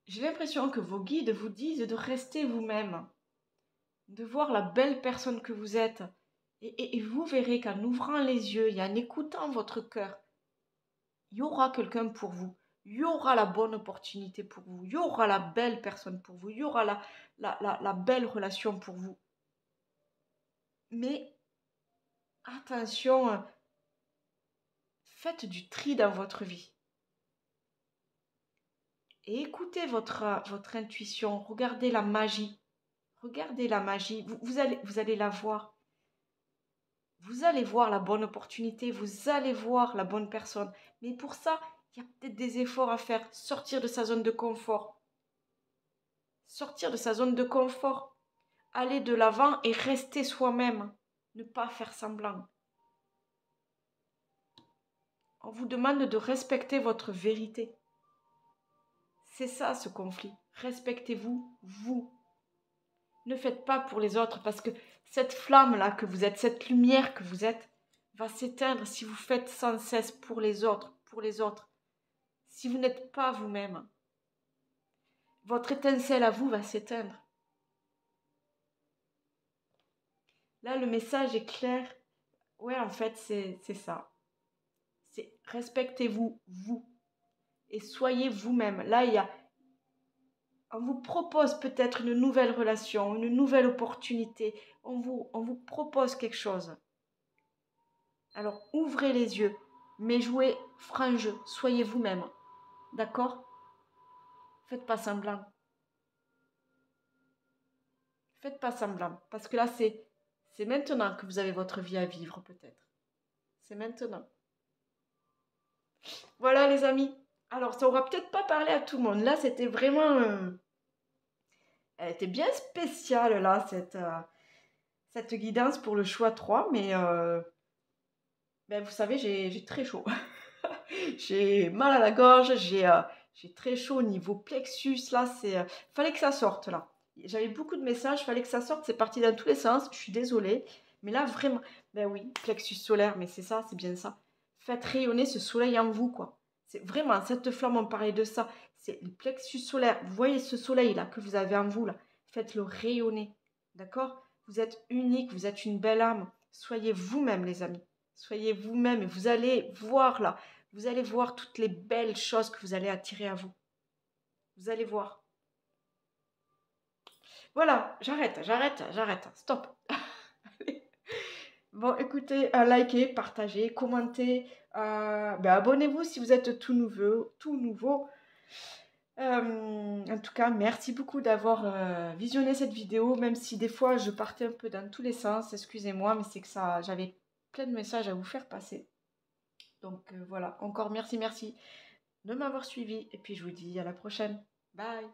J'ai l'impression que vos guides vous disent de rester vous-même, de voir la belle personne que vous êtes. Et vous verrez qu'en ouvrant les yeux et en écoutant votre cœur, il y aura quelqu'un pour vous. Il y aura la bonne opportunité pour vous. Il y aura la belle personne pour vous. Il y aura la belle relation pour vous. Mais attention, faites du tri dans votre vie. Et écoutez votre intuition. Regardez la magie. Regardez la magie. Vous allez la voir. Vous allez voir la bonne opportunité, vous allez voir la bonne personne. Mais pour ça, il y a peut-être des efforts à faire. Sortir de sa zone de confort. Sortir de sa zone de confort. Aller de l'avant et rester soi-même. Ne pas faire semblant. On vous demande de respecter votre vérité. C'est ça ce conflit. Respectez-vous, vous. Ne faites pas pour les autres parce que cette flamme-là que vous êtes, cette lumière que vous êtes, va s'éteindre si vous faites sans cesse pour les autres, si vous n'êtes pas vous-même. Votre étincelle à vous va s'éteindre. Là, le message est clair. Ouais, en fait, c'est ça. C'est respectez-vous, vous. Et soyez vous-même. Là, on vous propose peut-être une nouvelle relation, une nouvelle opportunité. On vous propose quelque chose. Alors, ouvrez les yeux, mais jouez franc jeu. Soyez vous-même. D'accord? Faites pas semblant. Faites pas semblant. Parce que là, c'est maintenant que vous avez votre vie à vivre, peut-être. C'est maintenant. Voilà, les amis. Alors, ça aura peut-être pas parlé à tout le monde. Là, c'était vraiment... elle était bien spéciale, là, cette guidance pour le choix 3. Mais ben, vous savez, j'ai très chaud. J'ai mal à la gorge, j'ai très chaud au niveau plexus. Là, fallait que ça sorte, là. J'avais beaucoup de messages, fallait que ça sorte. C'est parti dans tous les sens. Je suis désolée. Mais là, vraiment... Ben oui, plexus solaire, mais c'est ça, c'est bien ça. Faites rayonner ce soleil en vous, quoi. C'est vraiment, cette flamme, on parlait de ça. C'est le plexus solaire. Vous voyez ce soleil-là que vous avez en vous, là. Faites-le rayonner. D'accord? Vous êtes unique, vous êtes une belle âme. Soyez vous-même, les amis. Soyez vous-même et vous allez voir, là. Vous allez voir toutes les belles choses que vous allez attirer à vous. Vous allez voir. Voilà, j'arrête. Stop. Bon, écoutez, likez, partagez, commentez. Ben, abonnez-vous si vous êtes tout nouveau, tout nouveau. En tout cas, merci beaucoup d'avoir visionné cette vidéo, même si des fois je partais un peu dans tous les sens. Excusez-moi, mais c'est que ça, j'avais plein de messages à vous faire passer. Donc voilà, encore merci de m'avoir suivi. Et puis je vous dis à la prochaine. Bye.